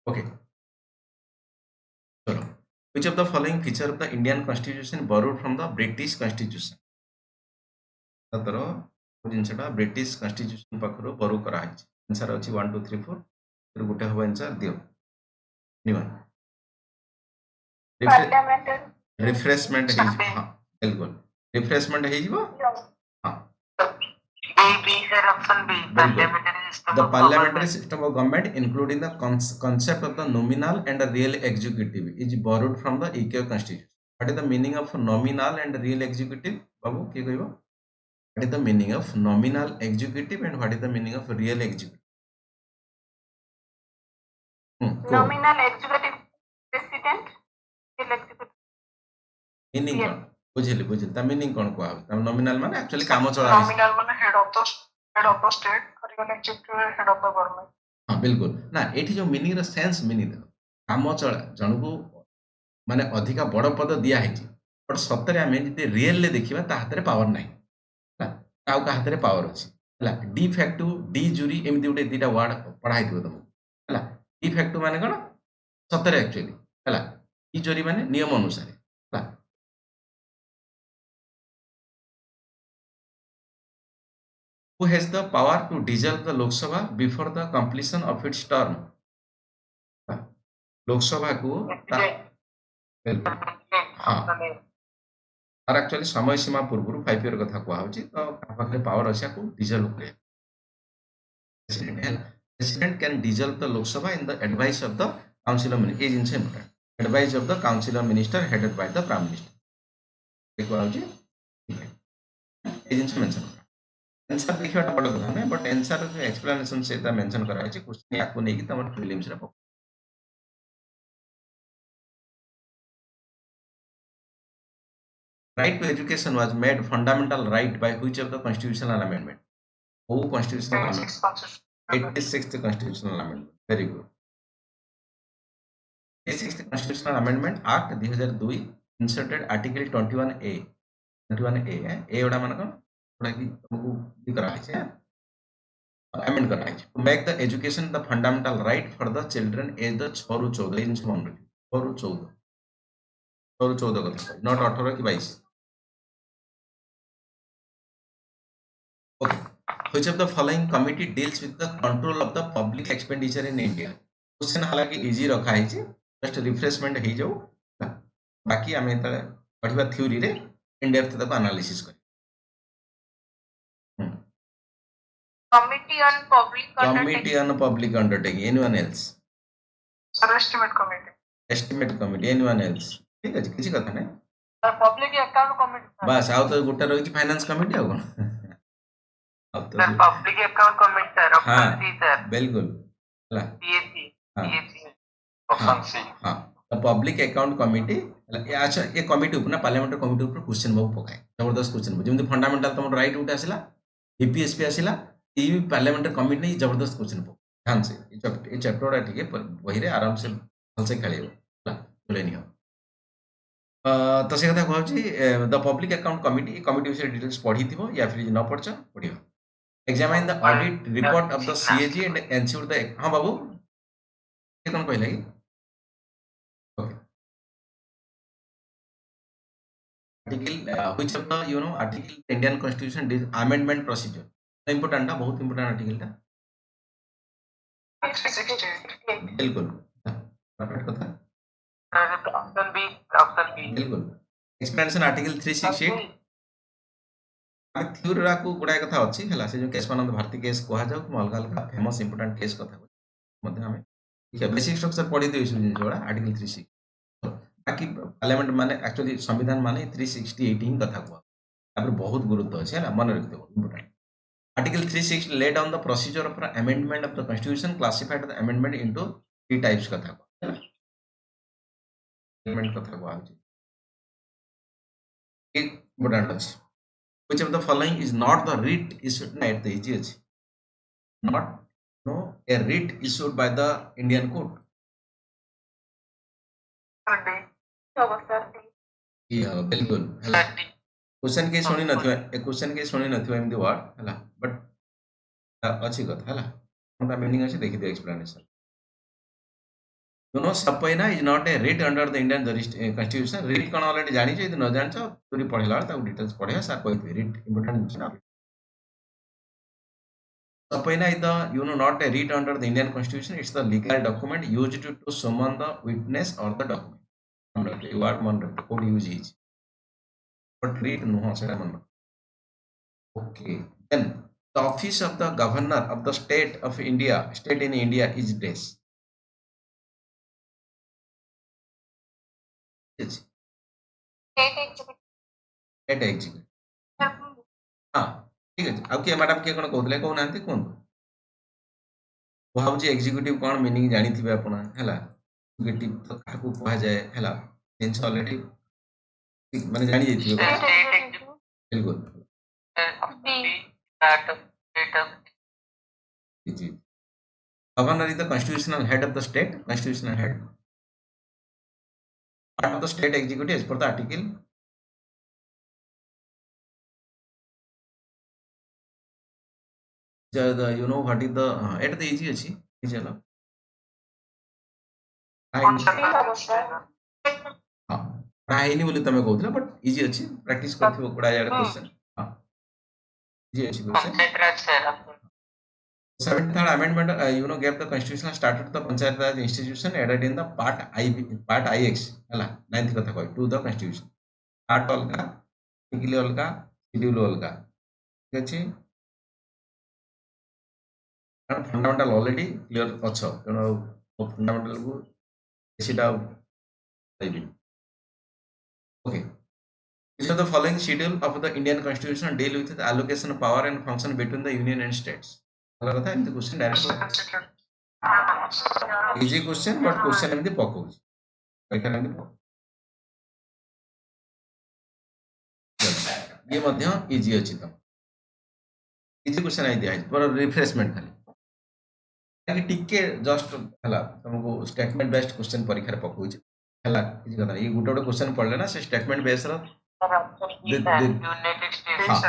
Okay चलो which of the following feature of the Indian constitution borrowed from the British constitution तर जिनसटा British constitution Pakhro बोरो करा है answer अछि 1 2 3 4 फिर गुटे हो आंसर दियो निवन रिफ्रेशमेंट है हां बिल्कुल रिफ्रेशमेंट है जीवो हां B sir option B the parliamentary system of government including the concept of the nominal and the real executive is borrowed from the UK constitution. What is the meaning of nominal and real executive babu ke koibo? What is the meaning of nominal executive and what is the meaning of real executive? Nominal executive president, real executive meaning कौन बुझिली बुझिली ता meaning कौन को आवे ता nominal माने actually काम चला nominal माने head of the state real executive head of the government हां बिल्कुल ना एठी जो मीनिंग रो सेंस मीनिंग काम चला जणको माने अधिका बड़ पद दिया है बट सतरे आमे जति रियल ले देखिबा ता हाथ रे पावर नाही ना ताऊ का हाथ रे पावर अछि हला डी फैक्टो डी जूरी एमि दुटे दीटा वर्ड पढाई दिबो तुम हला डी फैक्टो माने कोन सतरे एक्चुअली हला डी जूरी माने नियम अनुसार हला who has the power to dissolve the Lok Sabha before the completion of its term? लोक सभा को हाँ तार एक्चुअली समय सीमा पूर्व 5 ईयर कथा कहआ होची तो पाखरे पावर अछि को डिजल्व करे प्रेसिडेंट कैन डिजल्व द लोक सभा in the advice of the council of minister A jeans important advice of the council of minister headed by the prime minister देखो होची ए जिंस मेंशन आंसर देखियोटा बड़ कथा नै बट आंसर एक्सप्लेनेशन से ता mention करा है क्वेश्चन याको नै कि तमर प्रीलिम्स रे right to education was made fundamental right by which of the constitutional amendment? Who constitutional amendment? 86th constitutional amendment. Very good. 86th constitutional amendment act 2002 inserted article 21A. 21A A Voda माने कोन Voda की तुमको भी करा है amend करा है to make the education the fundamental right for the children age the 6 ରୁ 14 inch मन रखी 6 ରୁ 14 6 ରୁ 14 कथा not 18 की 22 Okay. Which of the following committee deals with the control of the public expenditure in India? Question हालांकि easy रखा है जी just refreshment ही जाओ बाकी हमें तो पढ़िबा थ्योरी रे इन डेप्थ तक एनालिसिस कर Committee on Public Undertaking anyone else? Sir, estimate committee anyone else? ठीक है जी किसी कथा नहीं पब्लिक अकाउंट कमिटी बस आउ तो गुटा रही फाइनेंस कमिटी आ कोन sir public account committee sir option C sir बिल्कुल हला पीएसी ऑप्शन सी हां द पब्लिक अकाउंट कमिटी अच्छा ये कमिटी ऊपर ना पार्लियामेंट कमिटी ऊपर क्वेश्चन बहु पकाए जबरदस्त क्वेश्चन जेमति फंडामेंटल तुम राइट उठे आसिला यूपीएससी आसिला ई पार्लियामेंट कमिटी नहीं जबरदस्त क्वेश्चन पक ध्यान से ये चैप्टर ठीक है वही रे आराम से भल से खेलियो हला बोले नहीं तो से कथा कहउची द पब्लिक अकाउंट कमिटी विषय डिटेल्स पढ़ी थिबो या फिर न पढ़छ पढ़ियो examine the audit report of the CAG and ensure the हाँ बाबू ये कौन कहला कि okay article which of the article Indian Constitution amendment procedure important ना बहुत important article टा बिल्कुल परफेक्ट कथा ऑप्शन बी बिल्कुल एक्सपेंशन आर्टिकल 368 थ्योरी राकू गुडाय कथा अछि हला से जो केशवानंद भारती केस कहा जाउ कि अलग अलग फेमस इंपोर्टेंट केस कथा मध्ये हमें ठीक है बेसिक स्ट्रक्चर पढ़ी देउ सुनि जोड़ा आर्टिकल 360 बाकी पार्लियामेंट माने एक्चुअली संविधान माने 368 ही कथा को तापर बहुत गुरुत्व अछि हला मन रख देबो important article 360 lay down the procedure of amendment of the constitution classified the amendment into three types कथा को amendment कथा को अछि एक इंपोर्टेंट अछि which of the following is not the writ issued na at the easy not no a writ issued by the Indian court yeah बिल्कुल हला question के सुनी नथियो ए क्वेश्चन के सुनी नथियो एमदी वर्ड हला बट अच्छी कथा हला मीनिंग अछि देखि दे explanation You know subpoena is not a writ under the Indian constitution. Writ कौन already जानी चाहिए न जान चो पूरी पढ़िला ताऊ details पढ़िया सार कोई writ important है ना. Subpoena is the not a writ under the Indian constitution. It's the legal document used to summon the witness or the document. You are मन रखते code use is but writ no सेटा मन. Okay. Then the office of the governor of the state of India, state in India is this. State executive. हाँ ठीक है. अब किए madam किए कौन कहते कौन आंती कौन भावुची एग्जीक्यूटिव कौन मीनिंग जानी थी आपण हैला एग्जीक्यूटिव तो काकू कहा जाए हैला जिंस ऑलरेडी माने जानी जाइथिबे बिल्कुल जी. Governor is the constitutional head of the state, constitutional head part of the state executive as per the article. You know what is the at the easy अछि चलो हाँ पढ़ाई नहीं बोली तमे कहउतला बट इजी अछि प्रैक्टिस करथिबो कोडा यार क्वेश्चन. हाँ इजी अछि question. 73rd amendment gave the constitutional status to the panchayat raj institution added in the part IX हला 9th कथा कहि to the constitution. part अलगा article अलगा schedule अलगा ठीक अछि. फंडामेंटल ऑलरेडी क्लियर अच्छ तेणु फंडामेंटल को सीटा okay. Which of the following schedule of the Indian constitution deal with the allocation of power and function between the union and states. अलग कथा एमती question direct easy question but question एमती पको परीक्षा एमती पको ये मध्य इजी अछि त इजी क्वेश्चन आई दिया पर रिफ्रेशमेंट खाली कि टिके जस्ट हला तुमको स्टेटमेंट बेस्ड क्वेश्चन परीक्षा रे पको हला किछि कथा ये गुटे क्वेश्चन पढ़ले ना से स्टेटमेंट बेस्ड रो यूनाइटेड स्टेट्स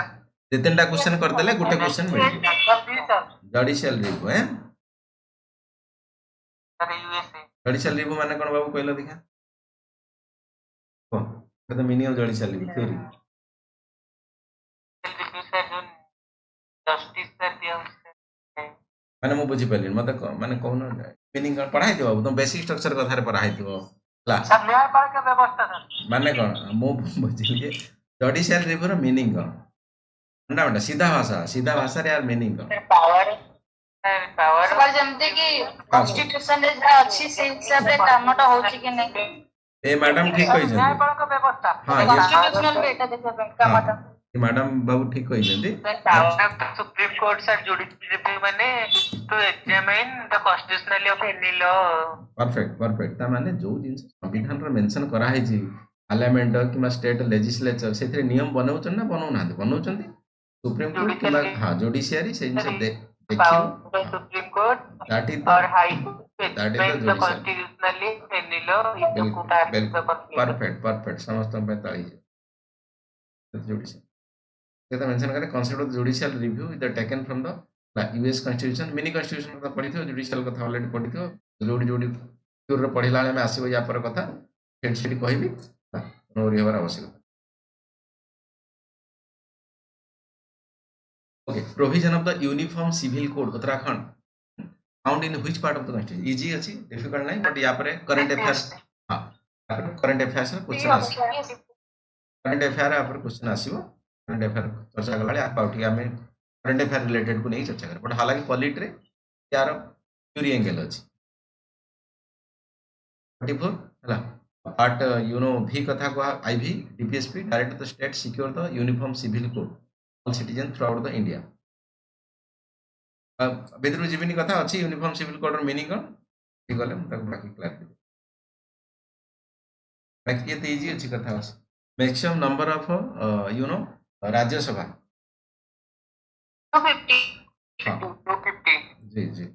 तीनटा क्वेश्चन कर देले गुटे क्वेश्चन मिल जडिशियल रिव्यू है अरे यूएसए जडिशियल रिव्यू माने कोन बाबू कहलो देखा को तो meaning of judicial review theory justice sir दिया माने मु बुझी पालिन मते माने कोन मीनिंग पढ़ाई दियो बाबू तुम बेसिक स्ट्रक्चर कथा रे पढ़ाई दियो ला सब न्याय पालिका व्यवस्था माने कोन मु बुझिलिए जडिशियल रिव्यू रो मीनिंग कोन फंडामेंटल सीधा भाषा रे यार मीनिंग कोन पावर पावर जमते कि कॉन्स्टिट्यूशन रे जा अच्छी से हिसाब रे कामटा होची कि नहीं ए मैडम ठीक कहि न्याय पालिका व्यवस्था हां कॉन्स्टिट्यूशनल बेटा देखा कामटा मैडम बाबू ठीक कहि जंदी सुप्रीम कोर्ट सर जुडिशियरी माने to examine the constitutional of any law perfect ता माने जो जिंस संविधान रे मेंशन करा है जी पार्लियामेंट कि स्टेट लेजिस्लेचर से नियम बनाउछन ना बनाउछन सुप्रीम कोर्ट कि हां जुडिशियरी से जिंस देखियो सुप्रीम कोर्ट दैट इज और high that is the constitutionally any law is the perfect समस्त 45 जुडिशियरी तो मेंशन करे concept of judicial review is taken from the US constitution mini constitution का पढ़ी थो जुडिशियल कथा ऑलरेडी पढ़ी थो जोडी प्योर रे पढ़िला में आसीबो या पर कथा सेठी कहबी नोरी हवर आवश्यक. Okay provision of the uniform civil code Uttarakhand found in which part of the constitution easy अछि डिफिकल्ट नहीं बट या पर करंट अफेयर्स हां करंट अफेयर्स क्वेश्चन आसी करंट अफेयर या पर क्वेश्चन आसीबो करंट अफेयर चर्चा कला आप पाउठी आमे करंट अफेयर रिलेटेड को नहीं चर्चा कर बट हालांकि पॉलिट रे यार थ्योरी एंगल अछि 44 हला पार्ट भी कथा को IV DPSP direct the state secure the uniform civil code all citizen throughout the India बेदरु जीवनी कथा अछि यूनिफॉर्म सिविल कोड रो मीनिंग कोन ठीक गले तक बाकी क्लियर बाकी ये इजी अछि कथा अछि मैक्सिमम नंबर ऑफ राज्यसभा 250 जी जी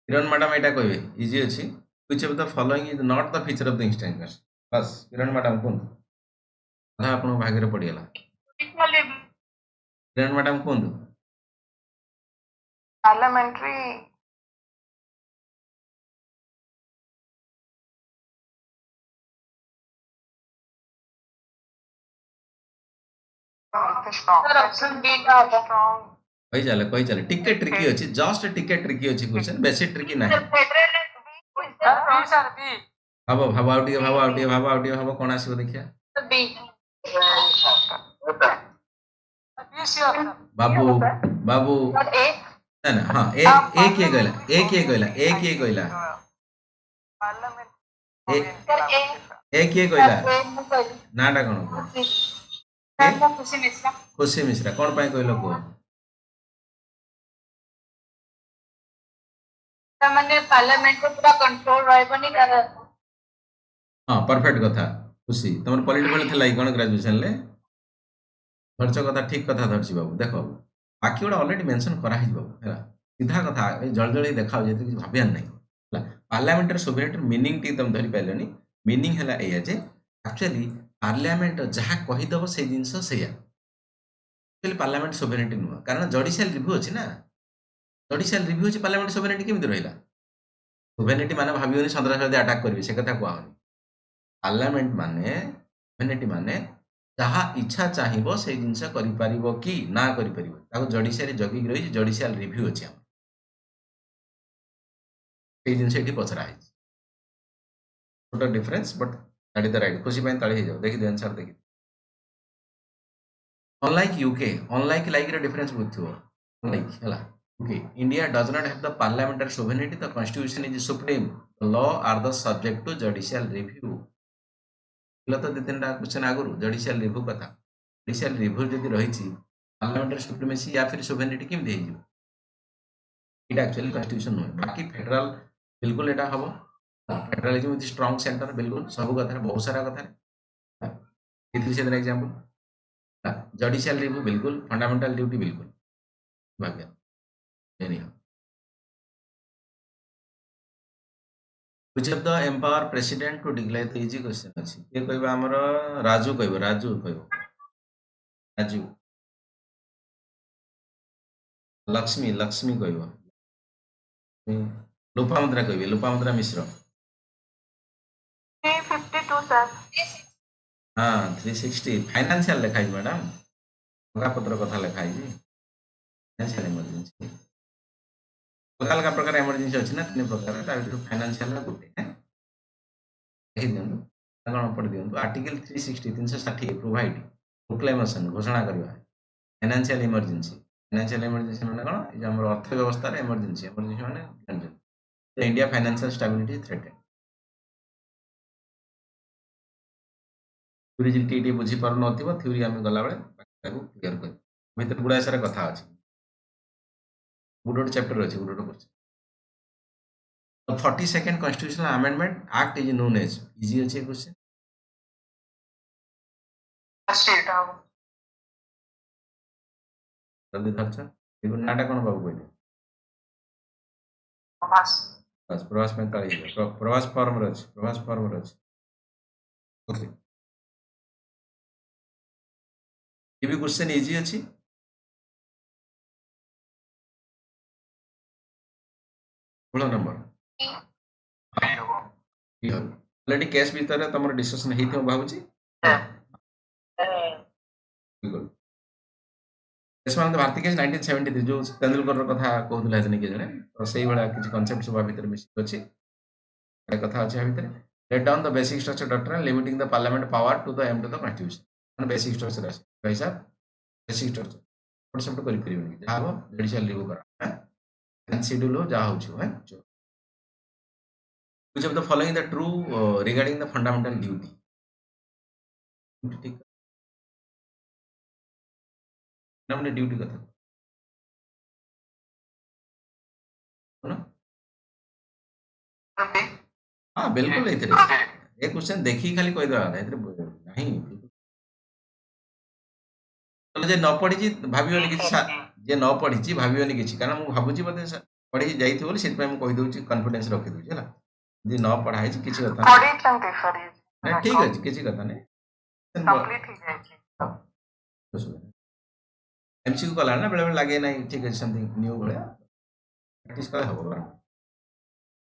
किरण मैडम एटा कहबे इजी अछि which of the following is not the feature of the instance बस किरण मैडम कोन आधा आपण भाग रे पडियला किरण मैडम कोन parliamentary strong कही चले टिके ट्रिकी अछि जस्ट टिके ट्रिकी अछि क्वेश्चन बेसी ट्रिकी नाही भाव भाव कोन आसीबो देखिया बाबू बाबू ना ना हां एक ये गइला एक ये गइला नाटा कोन खुशी मिश्रा कोन पाई कहलो को माने पार्लियामेंट को पूरा कंट्रोल रहबनी कर हां परफेक्ट कथा खुशी तमर पॉलिटी बोले थला कोन ग्रेजुएशन ले धरच कथा ठीक कथा धरची बाबू देखो बाकी गोटा ऑलरेडी मेंशन करा हिज बाबू हैला सीधा कथा जल जल देखाओ जे कि भाबियान नहीं हैला पार्लियामेंट सोवरेनिटी मीनिंग टी तुम धरि पाइलनी मीनिंग हैला एया जे एक्चुअली पार्लियामेंट जहा कहि दबो से जिंस सेया एक्चुअली पार्लियामेंट सोवरेनिटी नुवा कारण जुडिशियल रिव्यू अछि ना जुडिशियल रिव्यू अछि पार्लियामेंट सोवरेनिटी केमिति रहिला सोवरेनिटी माने भाबियोनी सन्त्रासवादी अटैक करबे से कथा कहउनी पार्लियामेंट माने सोवरेनिटी माने जहा इच्छा चाहिबो से जिंस करि परिबो कि ना करि परिबो ताको जुडिशियल जगी रहि जुडिशियल रिव्यू अछि हम से जिंस एठी पचरा है छोटा difference but that is the right खुशी पाइन ताळी हे जाओ देखि द आंसर देखि unlike UK like रे डिफरेंस बुझथो unlike हला okay India does not have the parliamentary sovereignty the constitution is supreme the law are the subject to judicial review तो दे तीन question आगुरु जडिशियल review कथा जडिशियल review जदि रहिछि पार्लियामेंटरी सुप्रीमेसी या फिर सोवरेनिटी केम दे हिजो इटा एक्चुअली कॉन्स्टिट्यूशन नो बाकी फेडरल बिल्कुल एटा हबो फेडरलिज्म विथ स्ट्रांग सेंटर बिल्कुल सब कथा बहुत सारा कथा इथि से एग्जांपल जडिशियल रिव्यू बिल्कुल फंडामेंटल ड्यूटी बिल्कुल भाग्य any which of the empower president to declare the easy question अछि के कहबा हमर राजू कहबो राजू लक्ष्मी कहबो लोपामुद्रा मिश्र 352 सर हां 360 फाइनेंशियल लिखाई मैडम टका पत्र कथा लिखाई जी फाइनेंशियल इमरजेंसी अलग प्रकार इमरजेंसी अछि ना तीन प्रकार ता भीतर फाइनेंशियल गुटे कहि दियनु कण पढि दियनु आर्टिकल 360 360 प्रोवाइड प्रोक्लेमेशन घोषणा करबा फाइनेंशियल इमरजेंसी माने कण जे हमर अर्थ व्यवस्था रे इमरजेंसी माने जानजन India financial stability threatened theory जी टी बुझी पार नथिबो थ्योरी हम गला बेले ताको क्लियर कर भीतर गुडा सारा कथा अछि गुडोट चैप्टर अछि गुडोट course The 42nd Constitutional Amendment Act is known as easy अच्छे क्वेश्चन स्टेट आओ जल्दी धरछ एगो नाटा कोन बाबू कहले प्रवास प्रवास में ताली प्रवास फॉर्म रच ओके ये भी क्वेश्चन इजी अछि बोलो नंबर ऑलरेडी केस भीतर तमर डिस्कशन हेथो भाबुची बिल्कुल केस भारतीय केस 1973 जो तेंदुलकर रो कथा कहउला जने के जने तो सही बडा किछ कांसेप्ट सब भीतर मिसित अछि ए कथा अछि भीतर let down the basic structure doctrine limiting the parliament power to the am to the constitution basic structure अछि भाई साहब बेसिक स्ट्रक्चर कांसेप्ट करि परिबनी जाबो जुडिशियल रिव्यू करा हैं शेड्यूल हो जा होछु हैं which of the following the true regarding the fundamental duty ठीक हमने ड्यूटी कथा ना हां बिल्कुल एथरे ए क्वेश्चन देखि खाली कहि दवा एथरे नहीं तो जे न पढी भाबियोनी किछि जे न पढी भाबियोनी किछि कारण मु भाबुची बते पढी जाइथि बोली सेत मैं कहि दउची कॉन्फिडेंस रखि दउची हला जे न पढाई छी किछि कथा पढी चंते सर नहीं ठीक अछि किछि कथा नहीं कंप्लीट हो जाय छी एमसीक्यू कला ना बेले बेले लागे नहीं ठीक है समथिंग न्यू बळे practice kala habo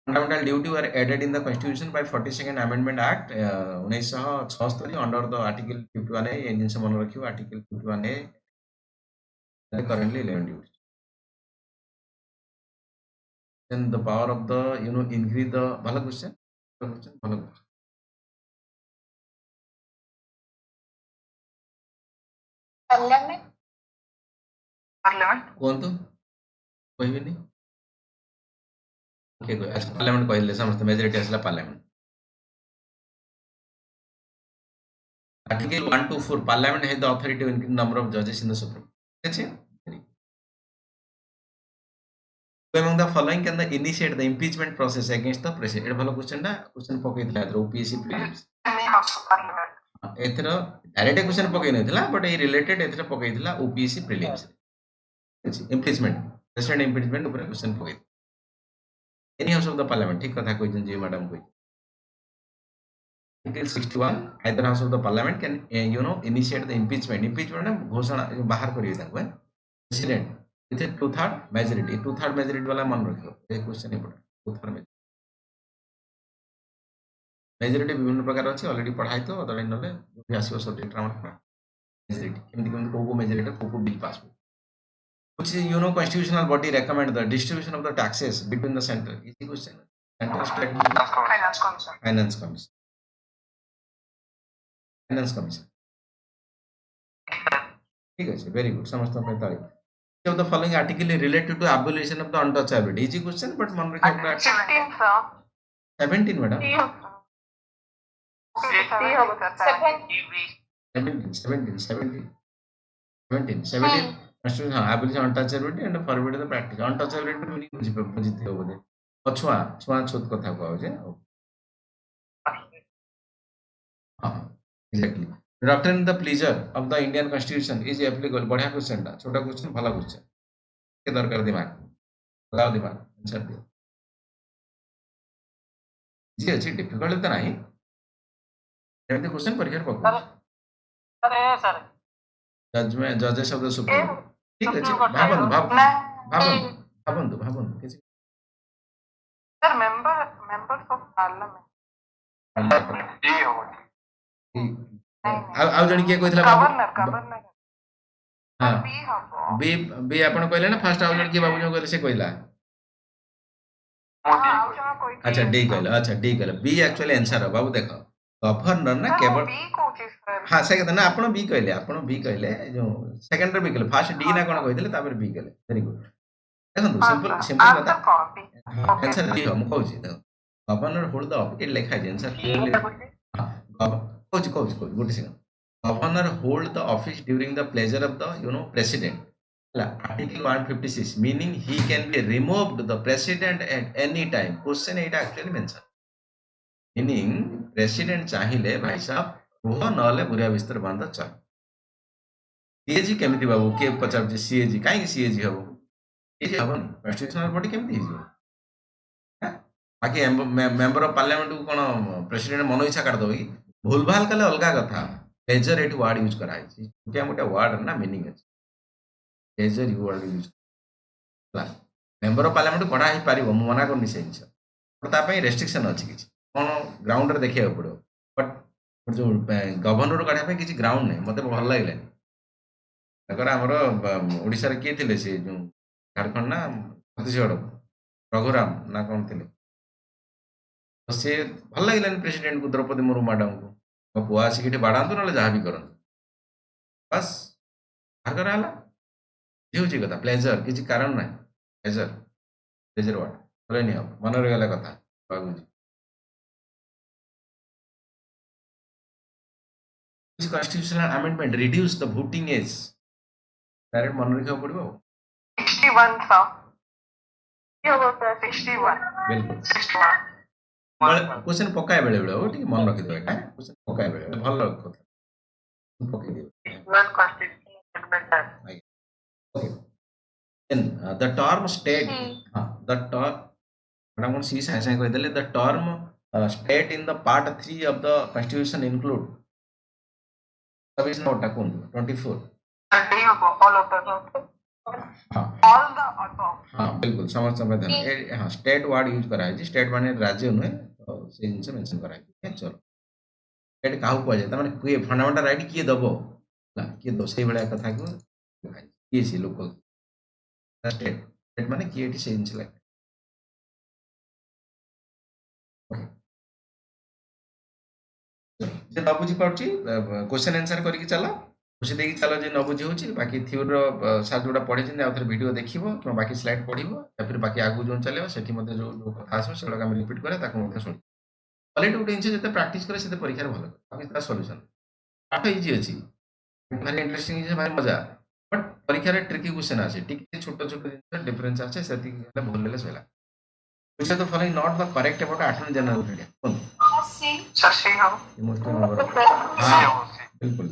fundamental duty were added in the constitution by 42nd amendment act 1976 under the article 51A ये जिनसे मन रखियो article 51A currently 11 duty then the power of the increase the bhala question bhala question parliament कौन तो कोई भी नहीं okay अच्छा पार्लियामेंट कहले समस्त मेजॉरिटी असला parliament Article 124 Parliament has the authority to increase number of judges in the Supreme Court. Who among the following can the initiate the impeachment process against the president? এটা ভালো question না question পকাই দিলা এর OPSC prelims এথর direct question পকাই নথিলা বট এই related এথর পকাই দিলা ওপিএসসি প্রিলিমস ইমপিচমেন্ট প্রেସିଡେଣ୍ଟ ଇମ୍ପିଚମେଣ୍ଟ ଉପରେ କୋଶ୍ଚେନ୍ ପକାଇ any house of the parliament ଠିକ କଥା କହିଛନ୍ତି ଯେ ମ୍ୟାଡାମ କହି Article 61 either house of the parliament can initiate the impeachment घोषणा बाहर करिए ताको president with a 2/3 majority 2/3 majority वाला मन रखियो ये क्वेश्चन इंपोर्टेंट 2/3 मेजॉरिटी विभिन्न प्रकार अछि ऑलरेडी पढ़ाई तो अदर नले जो आसीबो सब्जेक्ट राउंड मेजॉरिटी केमति को मेजॉरिटी को bill pass which constitutional body recommend the distribution of the taxes between the center easy question center state finance commission finance commission ठीक है वेरी गुड समस्त पे ताली of the following article is related to abolition of the untouchability easy question but मन रखिए 17 sir 17 madam 17 constitution abolition untouchability and forbid the practice untouchability meaning बुझिते हो बोले पछुआ छुआ छुत कथा कहौ जे Exactly. Doctrine the pleasure of the Indian Constitution is applicable. बढ़िया क्वेश्चन था छोटा क्वेश्चन भला क्वेश्चन के दरकार दिमाग लगाओ दिमाग आंसर दियो जी अच्छी डिफिकल्ट तो नहीं एमती क्वेश्चन परीक्षा पकड़ सर सर जजेस ऑफ द सुप्रीम ठीक है भाबंदु किसी सर मेंबर्स ऑफ पार्लियामेंट जी हो आउ जणी के कहितला गवर्नर हां बी आपण कहले ना फर्स्ट आउ जणी के बाबू जो कहले से कहला अच्छा डी कहले बी एक्चुअली आंसर बाबू देखो गवर्नर ना केवल बी कोची सर हां से कहते ना आपण बी कहले जो सेकंड रे बी कहले फर्स्ट डी ना कोन कहितले तापर बी कहले वेरी गुड देखो सिंपल बता आंसर दी हम कहू छी देखो गवर्नर होल्ड द ऑफिस लिखा है answer clearly coach good second governor hold the office during the pleasure of the president article 156 meaning he can be removed the president at any time question Etah actually mention meaning president चाहिए भाई साहब रुह नले बुरिया बिस्तर बांध चल CAG केमिति बाबू के पचार जे सीएजी काई सीएजी हबो सीएजी हबन कॉन्स्टिट्यूशनल बॉडी केमिति हिजो बाकी मेंबर ऑफ पार्लियामेंट को कोन प्रेसिडेंट मनो इच्छा कर दो भूल भाल कले अलगा कथा प्लेजर एट वर्ड यूज करा है छोटिया मोटा वर्ड ना मीनिंग है प्लेजर यू वर्ड यूज ला मेंबर ऑफ पार्लियामेंट पढ़ा ही पारिबो मु मना करनी से जिस ता पई रेस्ट्रिक्शन अछि किछि कोन ग्राउंड रे देखिया पड़ो बट जो गवर्नर काढा पे किछि ग्राउंड नै मते भल लागले अगर हमरो ओडिसा रे के थिले से जो झारखंड ना छत्तीसगढ़ रघुराम ना कोन थिले तो से भल लागले प्रेसिडेंट को द्रौपदी मुर्मू मैडम को पुआ आसिक बाड़ातु ना जहाँ भी करंतु बस आगर आला जी कथा प्लेजर किसी कारण ना प्लेजर वाट बोले नहीं हम मन रहा कथा constitutional amendment reduce the voting age direct मन रखा पड़ो 61 था ये होता है 61 बिल्कुल 61 क्वेश्चन पकाए बेले बेले हो ठीक मन रखि दो एटा क्वेश्चन पकाए बेले भल कथा पकाई दियो one constitutional amendment okay then the term state the term madam see science कह देले the term state in the part 3 of the constitution include service note account 24 all of the all the बिल्कुल समस्त ध्यान हाँ state word use कराई state माने राज्य नुहे तो से जिनस मेंशन कराई चलो स्टेट काहू कुआ जाए माने किए फंडामेंटल राइट किए दबो किए दो से भलिया कथा को किए से लोकल स्टेट स्टेट माने किए से जिनस लागे जे न बुझी पाउची क्वेश्चन आंसर करके चलो खुशी देखिए चलो जे न बुझी होची बाकी थ्योरी साथ जोड़ा पढ़ी जिन आउथर वीडियो देखिबो कि बाकी स्लाइड पढ़िबो या फिर बाकी आगु जोन चलेबो सेठी मध्ये जो कथा आसो सेडा हम रिपीट करे ताको मध्ये सुन क्वालिटी गुटे जिनिस जते प्रैक्टिस करे सेते परीक्षा भलो बाकी ता सॉल्यूशन पाठ इजी अछि भारी इंटरेस्टिंग है भारी मजा बट परीक्षा रे ट्रिकी क्वेश्चन आसे टिके छोट छोट जिनिस डिफरेंस आसे सेति हेले भूल लेले सला which are the following not the correct about attorney general of India कौन शशि हो मोस्ट नंबर हां बिल्कुल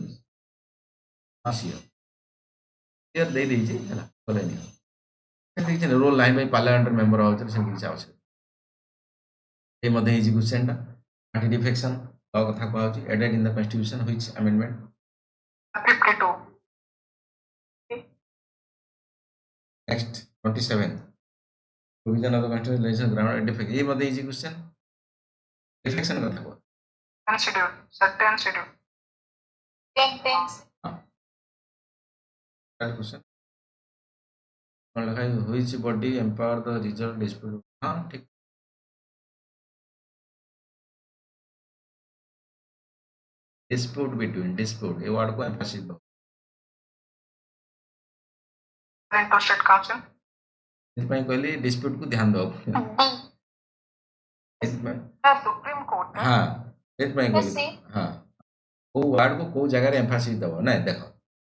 हां क्लियर दे दीजिए है ना बोले नहीं देखिए role line by parliament member हो चले से किछ आवश्यक ए मध्ये इजी क्वेश्चन टा एंटी डिफेक्शन लॉ कथा कहउची added in the constitution which amendment 52 next 27 provision of the constitution legislation ground defect ये मध्ये इजी क्वेश्चन डिफेक्शन कथा को शेड्यूल सर्टेन शेड्यूल 10 हां क्वेश्चन कौन लिखा है which body empower the result dispute हां ठीक डिस्प्यूट बिटवीन डिस्प्यूट ये वर्ड को एम्फसिस दो इंटरस्टेट काउंसिल इसमें कहली डिस्प्यूट को ध्यान दो इसमें सुप्रीम कोर्ट हाँ इसमें कहली हाँ को वर्ड को को जगह रे एम्फसिस दो ना देखो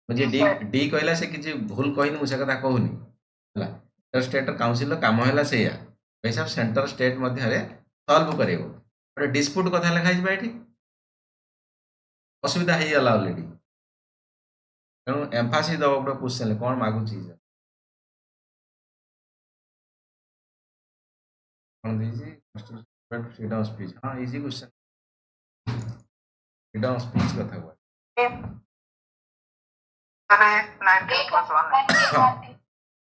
मुझे डी डी कहला से किछि भूल कहिन मु से कथा कहूनी हला इंटरस्टेट काउंसिल काम हैला से या पैसा सेंटर स्टेट मध्य रे सॉल्व करेबो बट डिस्प्यूट कथा लिखा छै बाइठी असुविधा है गला ऑलरेडी तेणु एम्फासिस दबा गोटे क्वेश्चन कौन मागु चीज कौन दीजिए फ्रीडम ऑफ स्पीच हाँ easy question freedom of speech कथा हुआ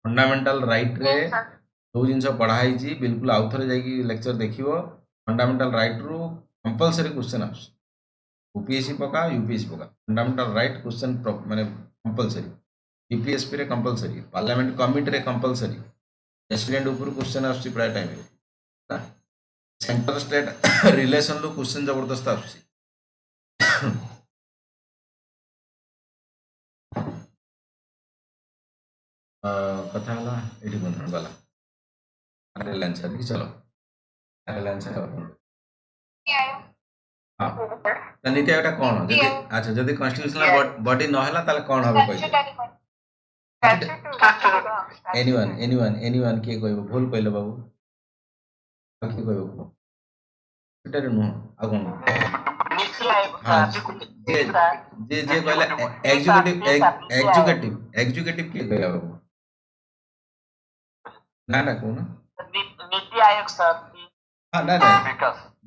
फंडामेंटल राइट रे जो जिनस पढ़ाई बिल्कुल आउ थे जाकि लेक्चर देखियो फंडामेंटल राइट रु कंपलसरी क्वेश्चन आस ओपीएससी पका यूपीएससी पका फंडामेंटल राइट क्वेश्चन माने कंपलसरी यूपीएससी रे कंपलसरी पार्लियामेंट कमिटी रे कंपलसरी प्रेसिडेंट ऊपर क्वेश्चन आस प्राय टाइम सेंटर स्टेट रिलेशन लो क्वेश्चन जबरदस्त आस कथा हला एठी बंधन वाला अरे आंसर की चलो अरे आंसर हां त नीति आयोगटा कोन जदि अच्छा जदि कॉन्स्टिट्यूशनल बॉडी न हला ताले कोन होबे कहले एनीवन के कहबो भूल कहले बाबू के कहबो सेटा नु आ कोन हां जे जे कहला एग्जीक्यूटिव के कहला बाबू ना ना कोन नीति आयोग सर हां ना ना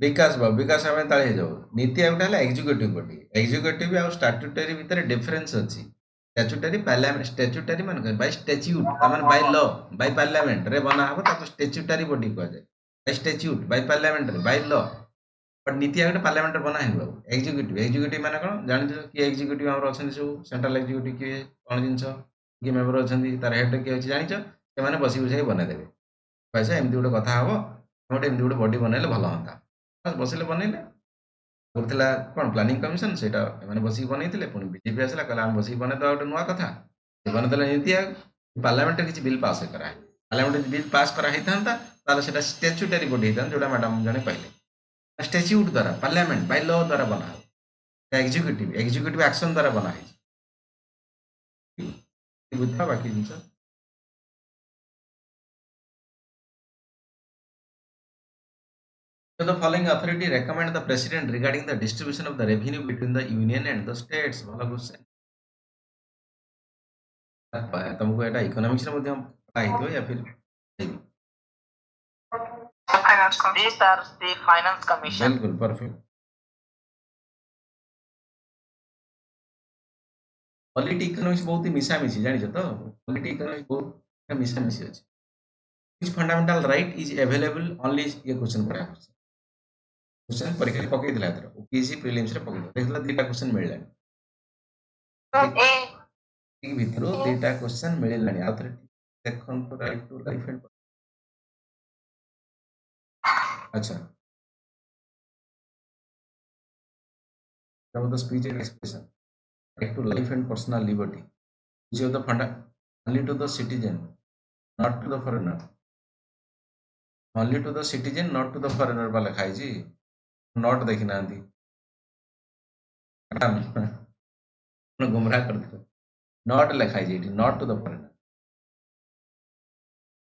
विकास बाबू विकास हमें ताले जाओ नीति आयोगटा हला एग्जीक्यूटिव बॉडी एग्जीक्यूटिव आ स्टैट्यूटरी भीतर डिफरेंस अछि स्टैट्यूटरी पार्लियामेंट स्टैट्यूटरी मान बाय स्टैट्यूट तमन बाय लॉ बाय पार्लियामेंट रे बना हबो ताको स्टैट्यूटरी बॉडी कह जाय बाय स्टैट्यूट बाय पार्लियामेंट रे by law but NITI Aayog parliament रे बना है बाबू एग्जीक्यूटिव माने कोन जानि जो कि एग्जीक्यूटिव हमर अछन सब सेंट्रल एग्जीक्यूटिव के कोन जिंस कि मेंबर अछन तार हेड के अछि जानि छ से माने बसी बुझाई बना देबे पैसा एमदी गोटे कथा हबो गोटे एमदी गोटे बॉडी बनाइले भलो होता बस बसिले बनैले करथिला कोन प्लानिंग कमिशन सेटा माने बसी बनैथिले पुनी बीजेपी आसला कहला हम बसी बने तो गोटे नुवा कथा से बनैतले नीति आयोग पार्लियामेंट रे किछि बिल पास करा है पार्लियामेंट बिल पास करा हेतांता ताले सेटा स्टैट्यूटरी बॉडी हेतां जोडा मैडम जने कहले स्टैट्यूट द्वारा पार्लियामेंट बाय लॉ द्वारा बना एग्जीक्यूटिव एक्शन द्वारा बना है बुझा बाकी जिंस So the following authority recommend the president regarding the distribution of the revenue between the union and the states. भला क्वेश्चन तुमको एटा इकोनॉमिक्स रे मध्ये पढ़ाई दियो या फिर finance commission sir the finance commission बिल्कुल परफेक्ट पॉलिटी इकोनॉमिक्स बहुत ही मिसा मिसी जानि छ तो पॉलिटी इकोनॉमिक्स बहुत मिसा मिसी अछि which fundamental right is available only ये क्वेश्चन पड़ा क्वेश्चन परीक्षा पकई दिला एथर ओपीएससी प्रीलिम्स रे पकई देखला दुटा क्वेश्चन मिलला ठीक भितरो दुटा क्वेश्चन मिललानी आ थरे देखन तो राइट टू लाइफ एंड अच्छा अब the speech and expression right to life and personal liberty which of the funda only to the citizen not to the foreigner only to the citizen not to the foreigner वाला खाई जी not देखना आंधी ना गुमराह कर दो not लिखाई जी not to the foreigner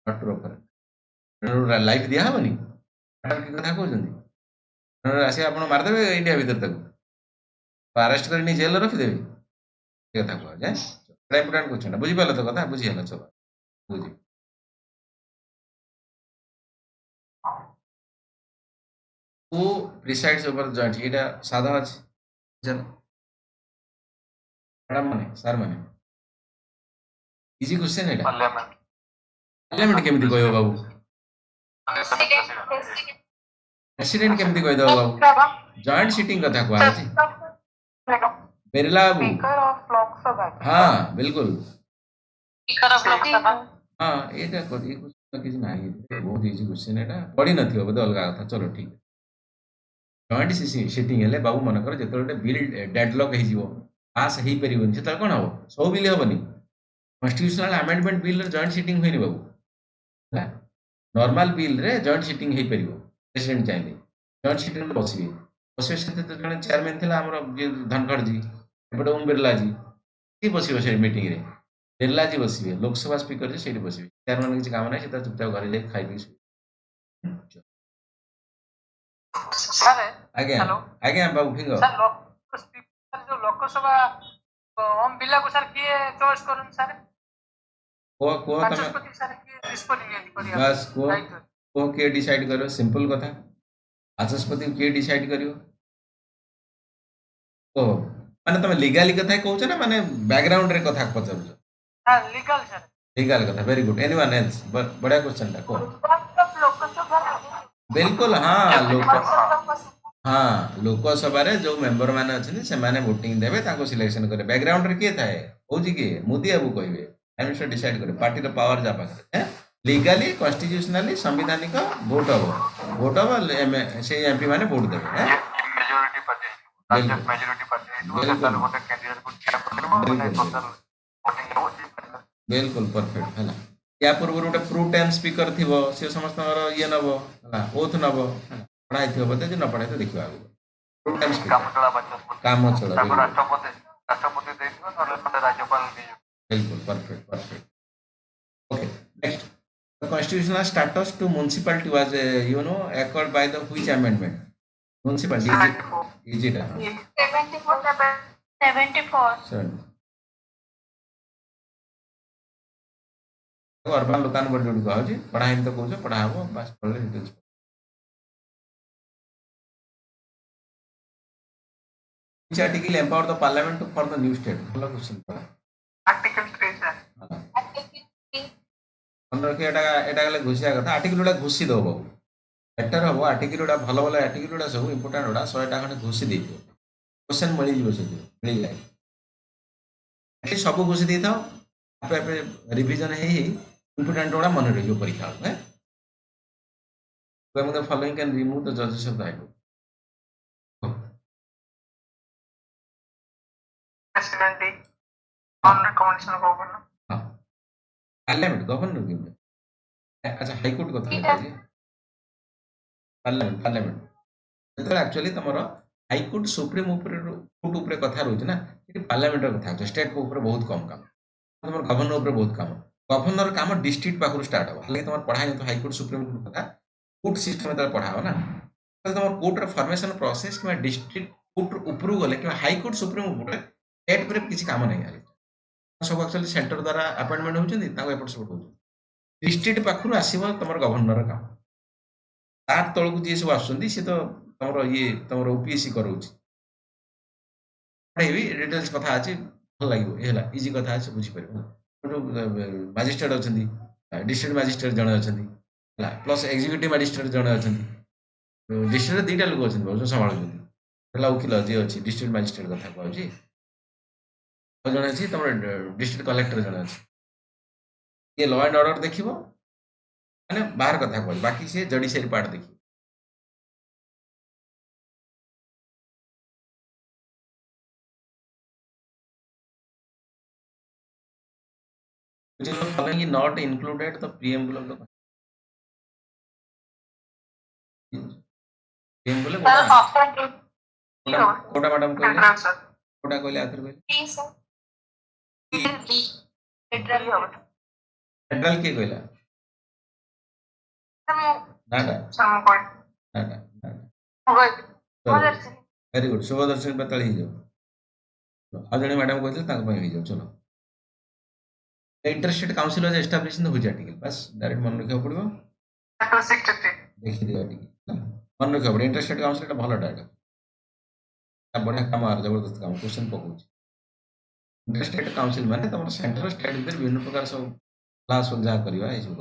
not to the foreigner life दिया है बनी मैडम की कथा कहउछंदी आसी आपण मार देबे इंडिया भीतर तक अरेस्ट करनी जेल रखी देबे कथा कह जाय इम्पोर्टेंट क्वेश्चन बुझी पालो तो कथा बुझी हला चलो बुझी who presides over the joint এটা সাদা আছে জানো ম্যাডাম মানে স্যার মানে ইজি क्वेश्चन এটা পার্লামেন্ট কেମିତି କହିବ ବାବୁ ପ୍ରେସିଡେଣ୍ଟ କେମିତି କହିଦବ ବାବୁ ଜଏଣ୍ଟ ସିଟିଂ କଥା କୁହା ହେଇଛି बिरला बाबू स्पीकर ऑफ लोकसभा हाँ बिल्कुल स्पीकर ऑफ लोकसभा हाँ एटा कोई किसी नाही बहुत इजी क्वेश्चन एटा पढ़ी नथियो बोधे अलगा कथा चलो ठीक जॉइंट सिटिंग हेले बाबू मन कर जेतो बिल डेडलॉक हे जीवो पास हे परिबन से कोन हो सब बिल हेबनी constitutional amendment bill joint sitting होइनी बाबू नॉर्मल बिल रे जॉइंट सिटिंग हे परिबो प्रेसिडेंट चाहिए जॉइंट सिटिंग में बसिबे बसिबे से तो जने चेयरमैन थिला हमर धनखड़ जी एपटे ओम बिरला जी की बसिबे से मीटिंग रे बिरला जी बसिबे लोकसभा स्पीकर जी सेठी बसिबे चेयरमैन किछ काम नै से त चुपचाप घर ले खाइ पी सर आज्ञा हेलो आज्ञा बाबू फिंगर सर स्पीकर जो लोकसभा ओम बिरला को सर किए चॉइस करन सर को तमे बाचस्पति सर किए निष्पत्ति करिया बस को के डिसाइड करो सिंपल कथा बाचस्पति के डिसाइड करियो ओ माने तमे लीगली कथा कहउछ ना माने बैकग्राउंड रे कथा पचर हां लीगल सर लीगल कथा वेरी गुड एनीवन एल्स बढ़िया क्वेश्चन था को बिल्कुल लोकसभा रे जो मेंबर माने अछन से माने वोटिंग देबे ताको सिलेक्शन करे बैकग्राउंड रे के थाए होजी के मोदी बाबू कहबे एमएसए डिसाइड करे पार्टी रो पावर जा पाखे लीगली कॉन्स्टिट्यूशनली संवैधानिक वोट हो से एमपी माने वोट देबे हैं मेजॉरिटी पार्टी मेजॉरिटी पार्टी तो वोट कैंडिडेट को चेक करबो बिल्कुल परफेक्ट हला या पूर्व गोटे प्रूफ टाइम स्पीकर थिबो से समस्त ये नबो हला ओथ नबो पढ़ाई थिबो बते जे न पढ़ाई तो देखिबा आगु प्रूफ टाइम स्पीकर काम चला राष्ट्रपति देखिबो नले राज्यपाल बिल्कुल perfect okay next the constitutional status to municipality was acquired by the which amendment municipality is it 74 urban लोकान बड जोड़ी कहू पढ़ाई तो कौच पढ़ा हम बस पढ़ले details which article empower the parliament for the new state भलो क्वेश्चन पड़ा आर्टिकल 3 सर अंदर के एटा गले घुसिया कथा आर्टिकल उडा घुसी दो बाबू बेटर हो आर्टिकल उडा भलो भलो आर्टिकल उडा सब इंपोर्टेंट उडा 100 टा खने घुसी देथियो क्वेश्चन मिली जीवो से मिली जाय ए सब घुसी देथाओ आपे रिवीजन हे इंपोर्टेंट उडा मन रहियो परीक्षा है when the following can remove the judges of the high court president on recommendation of governor हां पार्लियामेंट गवर्नर की अच्छा हाई कोर्ट कथा है पार्लियामेंट तो एक्चुअली तमरो हाई कोर्ट सुप्रीम ऊपर कोर्ट ऊपर कथा रहउछ ना कि पार्लियामेंट रो कथा स्टेट को ऊपर बहुत कम काम तमरो गवर्नर ऊपर बहुत काम गवर्नर काम डिस्ट्रिक्ट पाखरु स्टार्ट हो हाले तमर पढ़ाई तो हाई कोर्ट सुप्रीम कोर्ट कथा कोर्ट सिस्टम में पढ़ाओ ना तो तमर कोर्ट रो फॉर्मेशन प्रोसेस कि डिस्ट्रिक्ट कोर्ट ऊपर गले कि हाई कोर्ट सुप्रीम ऊपर स्टेट पर किसी काम नहीं आले सब एक्चुअली सेंटर द्वारा अपॉइंटमेंट होउछन ताको एपट सब होउछ डिस्ट्रिक्ट पाखरु आसीबो तमर गवर्नर काम तार तळकु जे सब आछुंदी से तो तमरो ये तमरो ओपीएससी करूछ पढ़ेबी डिटेल्स कथा अछि भल लागिवो एला इजी कथा अछि बुझि परबो मजिस्ट्रेट अछंदी डिस्ट्रिक्ट मजिस्ट्रेट जण अछंदी प्लस एग्जीक्यूटिव मैजिस्ट्रेट जड़े अच्छा डिस्ट्रिक्ट दुईटा लोक अच्छा जो संभाल वकिल जी अच्छी डिस्ट्रिक्ट मैजिस्ट्रेट कथा कहूँ और जड़े अच्छी तुम डिस्ट्रिक्ट कलेक्टर जड़े अच्छे ये लॉ एंड ऑर्डर देखिए मैंने बाहर कथा कह बाकी सी जडिशियरी पार्ट देखिए which is the following is not included the preamble of the preamble quota madam कहले कोटा कहले आखिर कहले फेडरल के कहला नाडा नाडा वेरी गुड शुभदर्शन बेताली ही जाओ आ जने मैडम कहले तांको पई ही जाओ चलो interested council was establish in the whose article बस डायरेक्ट मन रखियो पड़िबो देखि दियो आर्टिकल मन रखियो पड़िबो इंटरेस्टेड काउंसिल एटा भलो डाटा बढ़िया काम आर जबरदस्त काम क्वेश्चन पकाउछ इंटरेस्टेड काउंसिल माने तुम सेंटर स्टेट भीतर विभिन्न प्रकार सब क्लास जा करवा ए सब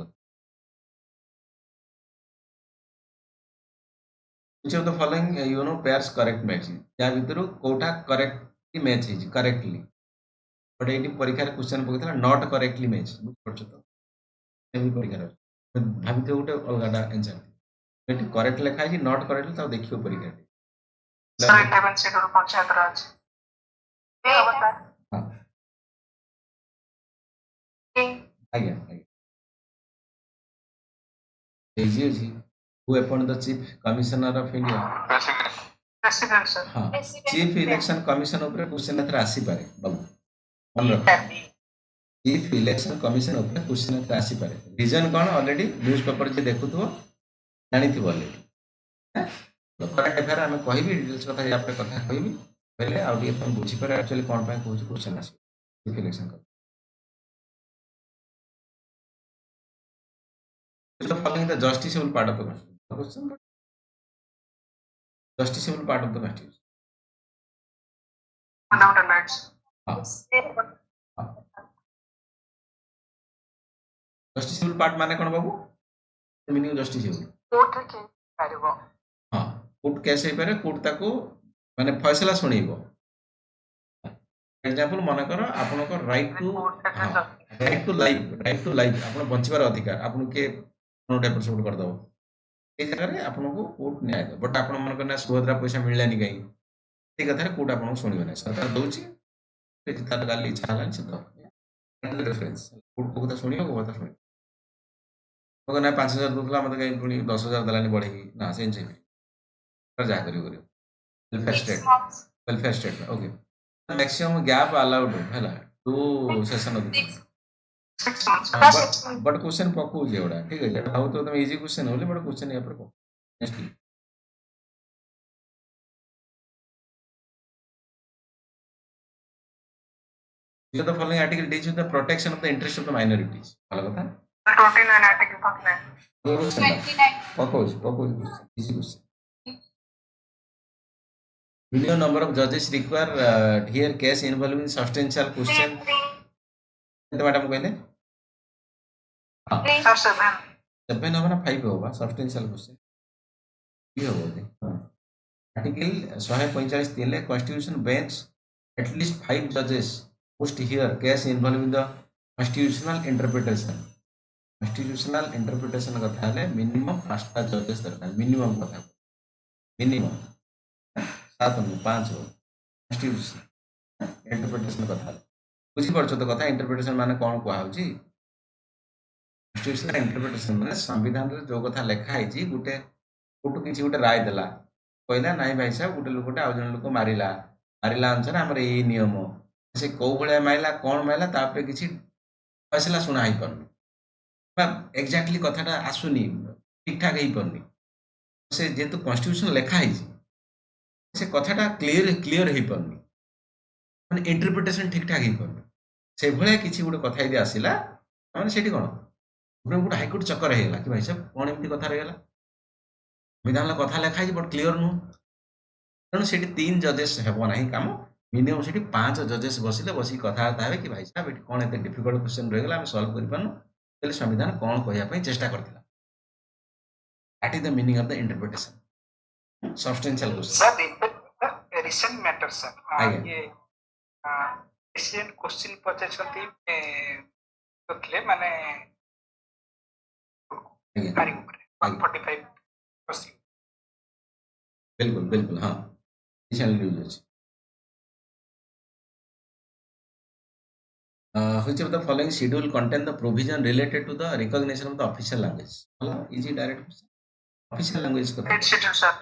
which of the following you know pairs correct match या भीतर कोटा करेक्टली मैच है करेक्टली बट एटी परीक्षा रे क्वेश्चन पकैतला नॉट करेक्टली मैच बुझ पड़छ तो एमी परीक्षा रे भाबिते गोटे अलगाटा आंसर एटी करेक्ट लिखा है नॉट करेक्टली तो देखियो परीक्षा रे सर 11 शेड्यूल पंचायत राज ए बता हां आज्ञा इजी जी who appoint the chief commissioner of India president sir हाँ चीफ इलेक्शन कमिशन ऊपर क्वेश्चन एथर आसी पारे बाबू मन रख चीफ इलेक्शन कमिशन ऊपर क्वेश्चन एथर आसी पारे रीजन कोन ऑलरेडी न्यूज़ पेपर जे देखुथबो जानिथि ऑलरेडी तो करंट अफेयर हम कहबी डिटेल्स कथा या पे कथा कहबी पहले आ दिए तुम बुझी पर एक्चुअली कोन पे कहू क्वेश्चन आसी chief election the following the justiciable part of the question justiciable part of the constitution fundamental rights justiciable part माने कोन बाबू मीनिंग justiciable कोर्ट रे के पारिबो हां कोर्ट कैसे पारे कोर्ट ताको माने फैसला सुनेइबो एग्जांपल माने करो आपन को राइट टू लाइफ आपन बंचिबार अधिकार आपन के नोट एपिसोड कर दो ए जगह रे आपन को कोर्ट न्याय दो बट आपन मन करना सुभद्रा पैसा मिललानी कहीं ए कथा रे कोर्ट आपन को सुनिबो ना सरकार दोची पे तार गाली इच्छा हलानी से दो रेफरेंस कोर्ट को कथा सुनियो को कथा सुनियो तो ना 5000 दोतला मते कहीं पुनी 10000 दलानी बढ़ेगी ना सेंस कर जा करियो welfare state okay maximum gap allowed हैला 2 session of 6 months but question पकू जेवड़ा ठीक है आउ तो तुम इजी क्वेश्चन होले बट क्वेश्चन या पर को next you the following article deals with the protection of the interest of the minorities वाला कथा 29 article 29 पकोज easy question minimum number of judges require here case involving substantial question तो madam कहले sir 7 7 होगा ना 5 होगा सब्सटेंशियल क्वेश्चन ये होगा आर्टिकल 145 3 ले constitution bench at least 5 judges must hear case involving the constitutional interpretation कथा है मिनिमम 5टा जजेस दरकार मिनिमम कथा मिनिमम 7 में 5 हो कॉन्स्टिट्यूशन इंटरप्रिटेशन कथा बुझी परछ तो कथा इंटरप्रिटेशन माने कोन कोआ होची कॉन्स्टिट्यूशनल इंटरप्रिटेशन माने संविधान रे जो कथा लेखा है जी गुटे कोटु किछि गुटे राय देला कहला नाइ भाई साहब गुटे लोकटा आ जन लोक मारिला अनुसार हमर ए नियम से को भले माइला कोन माइला तापरे किछि फैसला सुना ही परनी एक्जाक्टली कथाटा आसुनी ठीक ठाक ही परनी से जेतु कॉन्स्टिट्यूशन लेखा है से कथाटा क्लियर ही परनी माने इंटरप्रिटेशन ठीक ठाक ही परनी से भले किछि गुटे कथा इदि आसिला माने सेठी कोन गुटे हाईकोर्ट चक्कर हेला कि भाई साहब कोन एमती कथा रहेला विधान कथा लेखा है बट क्लियर नु तेणु से 3 जजेस हेबो नाही काम मिनिमम से 5 जजेस बसिले बसी कथाबार्ता हे कि भाई साहब ये कौन एत डिफिकल्ट क्वेश्चन रही हम सल्व कर संविधान कौन कहना चेष्टा करथिला That is the meaning of the interpretation. Substantial question. Sir, recent matter, sir. Aye. ये recent question पचासंती तो क्ले माने Aye. कार्य ऊपर 145 question. बिल्कुल बिल्कुल हाँ recently न्यूज ଅଛି. Which of the following schedule contain the provision related to the recognition of the official language? Easy direct question. Official language का Eight schedule, sir.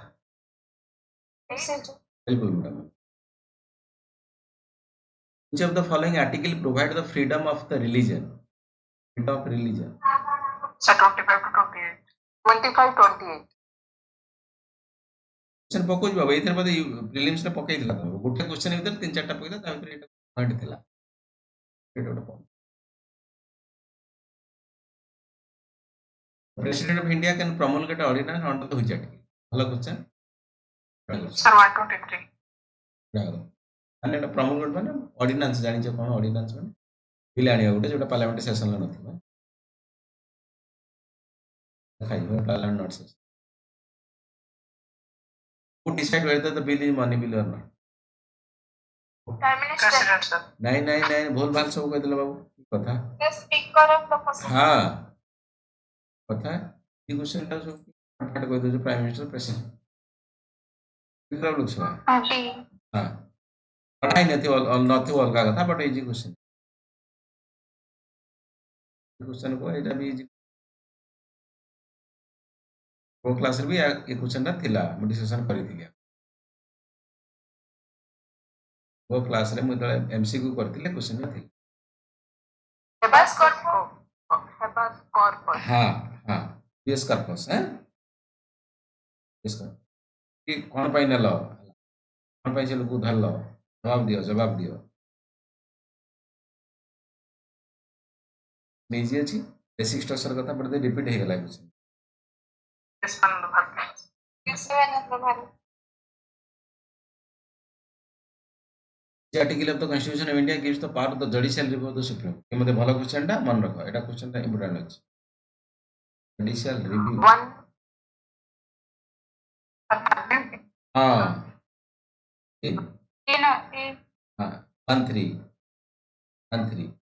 बिल्कुल madam. Which of the following article provide the freedom of the religion? Freedom of religion. Sir, 25 to 28. 25-28. Question पकोज बाबा इधर बदे prelims ने पकई दिला तमको गोटे question इधर तीन चारटा पकई ता भितर एटा पॉइंट थिला एटा गोटे point. President of India can promulgate ordinance under the which article? भला क्वेश्चन. Sir, 123. ମାନେ ଏଟା promulgate ମାନେ ordinance ଜାଣିଛ କଣ ordinance ମାନେ ବିଲ୍ ଆଣିବା ଗୋଟେ ଯୋଉଟା ପାର୍ଲାମେଣ୍ଟ ସେସନ ରେ ନଥିବ. ଖାଇବ parliament note session. Who decide whether the bill is money bill or not? Prime Minister. President, sir. नहीं भूल भाल सब कह दिला बाबू कथा. The Speaker of the Assembly. हाँ कथा ये क्वेश्चन टा सब फटाफट कह दो प्राइम मिनिस्टर प्रेसिडेंट कितना लोग सब D. हाँ पढ़ाई नथी अलगा कथा बट इजी क्वेश्चन को एटा भी इजी वो क्लास रे भी ये क्वेश्चन टा थिला मु डिस्कशन करि थिले वो क्लास रे मु तळे एमसीक्यू करथिले क्वेश्चन टा थिला Habeas corpus. Habeas corpus. हाँ यस corpus हैं यस corpus कि कौन पाई नेलो कौन पाई से लोग धरल जवाब दियो इजी अछि बेसिक स्ट्रक्चर कथा बडे रिपीट हे गेला question. Yes, Mandu Bharti. Yes, Mandu Bharti. The article of the Constitution of India gives the power of the judicial review of the Supreme. ये मते भला क्वेश्चन टा मन रखो एटा क्वेश्चन टा इंपोर्टेंट अछि. Judicial review. 1. हाँ हाँ 1-3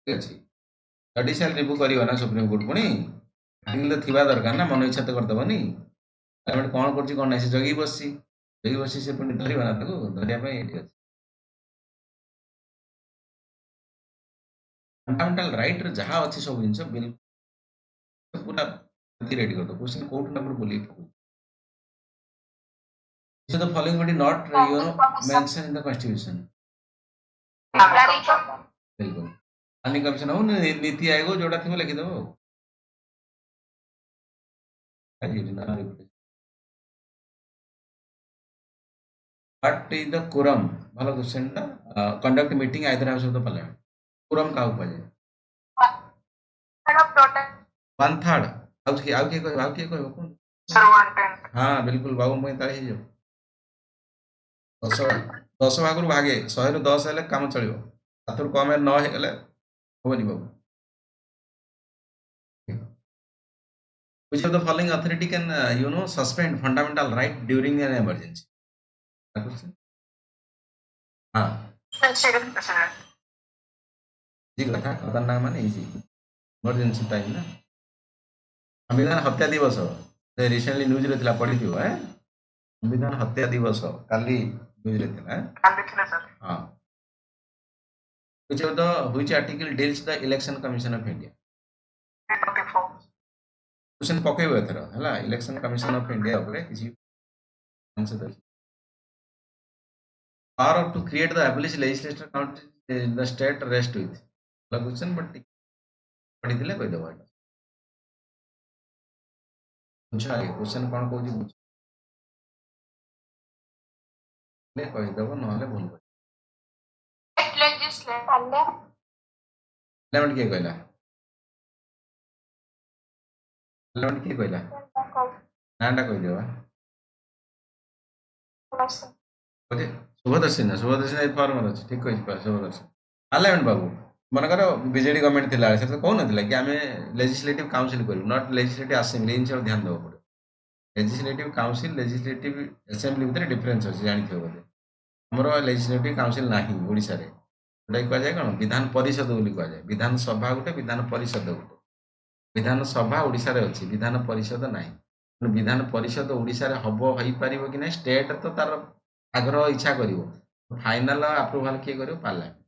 ठीक अछि. जडिशियल रिव्यू करियो ना सुप्रीम कोर्ट पुणी आर्टिकल थिबा दरकार ना मन इच्छा तो करदबनी पार्लियामेंट कोन करछि कोन नै से जगी बससी से पुणी धरिबा ना ताको धरिया पे एठी अछि. फंडामेंटल राइट रे जहा अछि सब जिंस बिल पूरा रेडी कर दो क्वेश्चन कोर्ट नंबर बोली so the following body not mentioned in the constitution. बिल्कुल अन्य कमीशन हो नीति आयोग जोड़ा थी लिखि दबो what is the quorum भलो क्वेश्चन टा conduct meeting either house of the parliament quorum का ऊपर है 1/3 आउ के कोई कौन Sir, 110. हाँ बिल्कुल बाबू मैं ताही जो 10 भागରୁ ଭାଗେ 100 ରୁ 10 ହେଲେ କାମ ଚଳିବ ତାଠୁ କମ 9 ହେଇଗଲେ ହବନି ବାବୁ. Which of the following authority can suspend fundamental right during an emergency? हाँ President. जी कथा खतरनाक माने इजी इमरजेंसी टाइम ना संविधान हत्या दिवस रिसेंटली न्यूज रे थिला पढी थियो संविधान हत्या दिवस काली न्यूज रे थिला काली थिला सर. हाँ which article deals the election commission of India? 24. Question पकेबो एथर हला इलेक्शन कमिशन ऑफ इंडिया ऊपर किसी answer they power to create the abolish legislature count in the state rest with question but पढी दिले कहि दबा बुझा क्वेश्चन कोन कहू बुझ ले कहि दबो नहले भूल पार्लियामेंट के कहला पार्लियामेंट के कहला नाटा कहि देबा ओके शुभदर्शन फॉर्म अछि ठीक कहि शुभदर्शन पार्लियामेंट बाबू मन करो बीजेडी गवर्नमेंट थिला से तो कहू नथिला कि आमे लेजिस्लेटिव काउंसिल करू नॉट लेजिस्लेटिव असेंबली इन सब ध्यान देबो पड़ो लेजिस्लेटिव काउंसिल लेजिस्लेटिव असेंबली भितर डिफरेंस अछि जानिथियो बोले हमरो लेजिस्लेटिव काउंसिल नाही ओडिसा रे जोटा कह जाय कोन विधान परिषद बोली कह जाय विधान सभा गुटे विधान परिषद गुटे विधान सभा ओडिसा रे अछि विधान परिषद नाही विधान परिषद ओडिसा रे हबो होई परिबो कि नै स्टेट तो तार आग्रह इच्छा करिवो फाइनल अप्रूवल किए करिवो पार्लियामेंट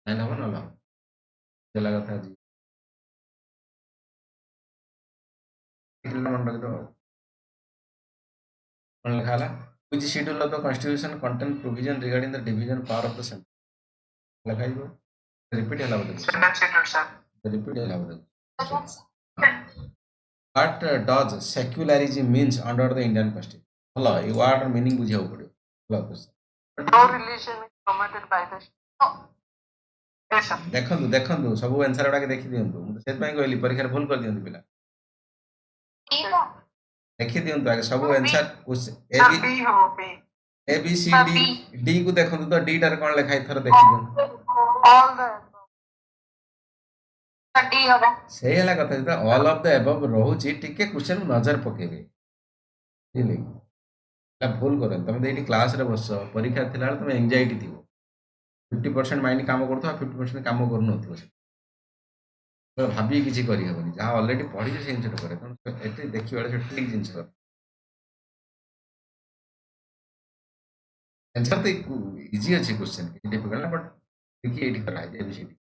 फाइनल हबो न हबो देला कथा जी मन रख दो कौन लिखा है which schedule of the constitution contain provision regarding the division power of the center लिखा है रिपीट है बोले Second schedule, sir. रिपीट है बोले what does secularism means under the Indian constitution hello ये word meaning बुझाओ पड़ो hello question No relation is permitted by the yes, sir. देखंतु देखंतु सब आंसर उडा के देखि दियंतु मु सेत पई कहली परीक्षा रे भूल कर दियंतु पिला देखि दियंतु आगे सब answer A Sir, B B हो B. A B C D D को देखंतु तो डी टार कोन लिखा है थर देखि दियंतु All the डी हबो से हला कथा जेता ऑल ऑफ द अबव रहउची टिके क्वेश्चन नजर पकेबे बुझिले ला भूल करन तमे एठी क्लास रे बस परीक्षा थिला तमे एंजाइटी थिबो 50% माइंड काम करथो 50% काम करू नथिबो तो भाबी किछि करि हबनी जहा ऑलरेडी पढी जे सेंस करे त एते देखि वाला से ठीक जिंस कर आंसर तो इजी अछि क्वेश्चन डिफिकल्ट बट देखिए एठी करा है ABCD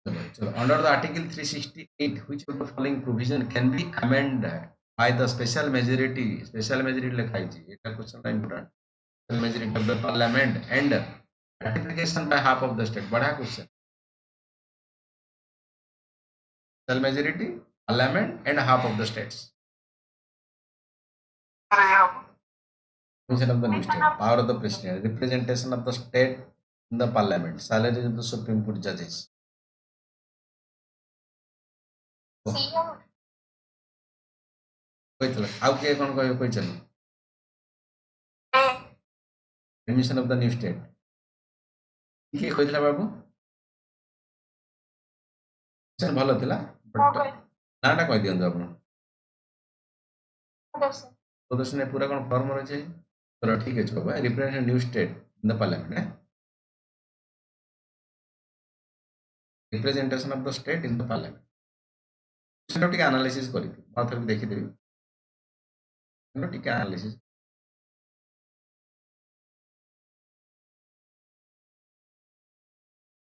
So, under the Article 368, which of the following provision can be amended by the special majority? Special majority लिखा है जी, ये क्वेश्चन का important. Special majority of the parliament and ratification by half of the state. बड़ा question. Special majority, parliament and half of the states. sir, ये हो Commission of the new state. Power of the president. Representation of the state in the parliament. Salary of the Supreme Court judges. सी हबो कोई चलो आउ के कौन कोई चलो ए Commission of the new state. किए कहला बाबू क्वेश्चन भलो थिला बट नाटा कह दियंतु आपण दर्शन प्रदर्शन पूरा कौन फॉर्म रहे चलो ठीक है बाबा represent new state in the parliament representation of the state in the parliament सेटा टिके एनालिसिस करी माथर भी देखि देबी सेटा टिके analysis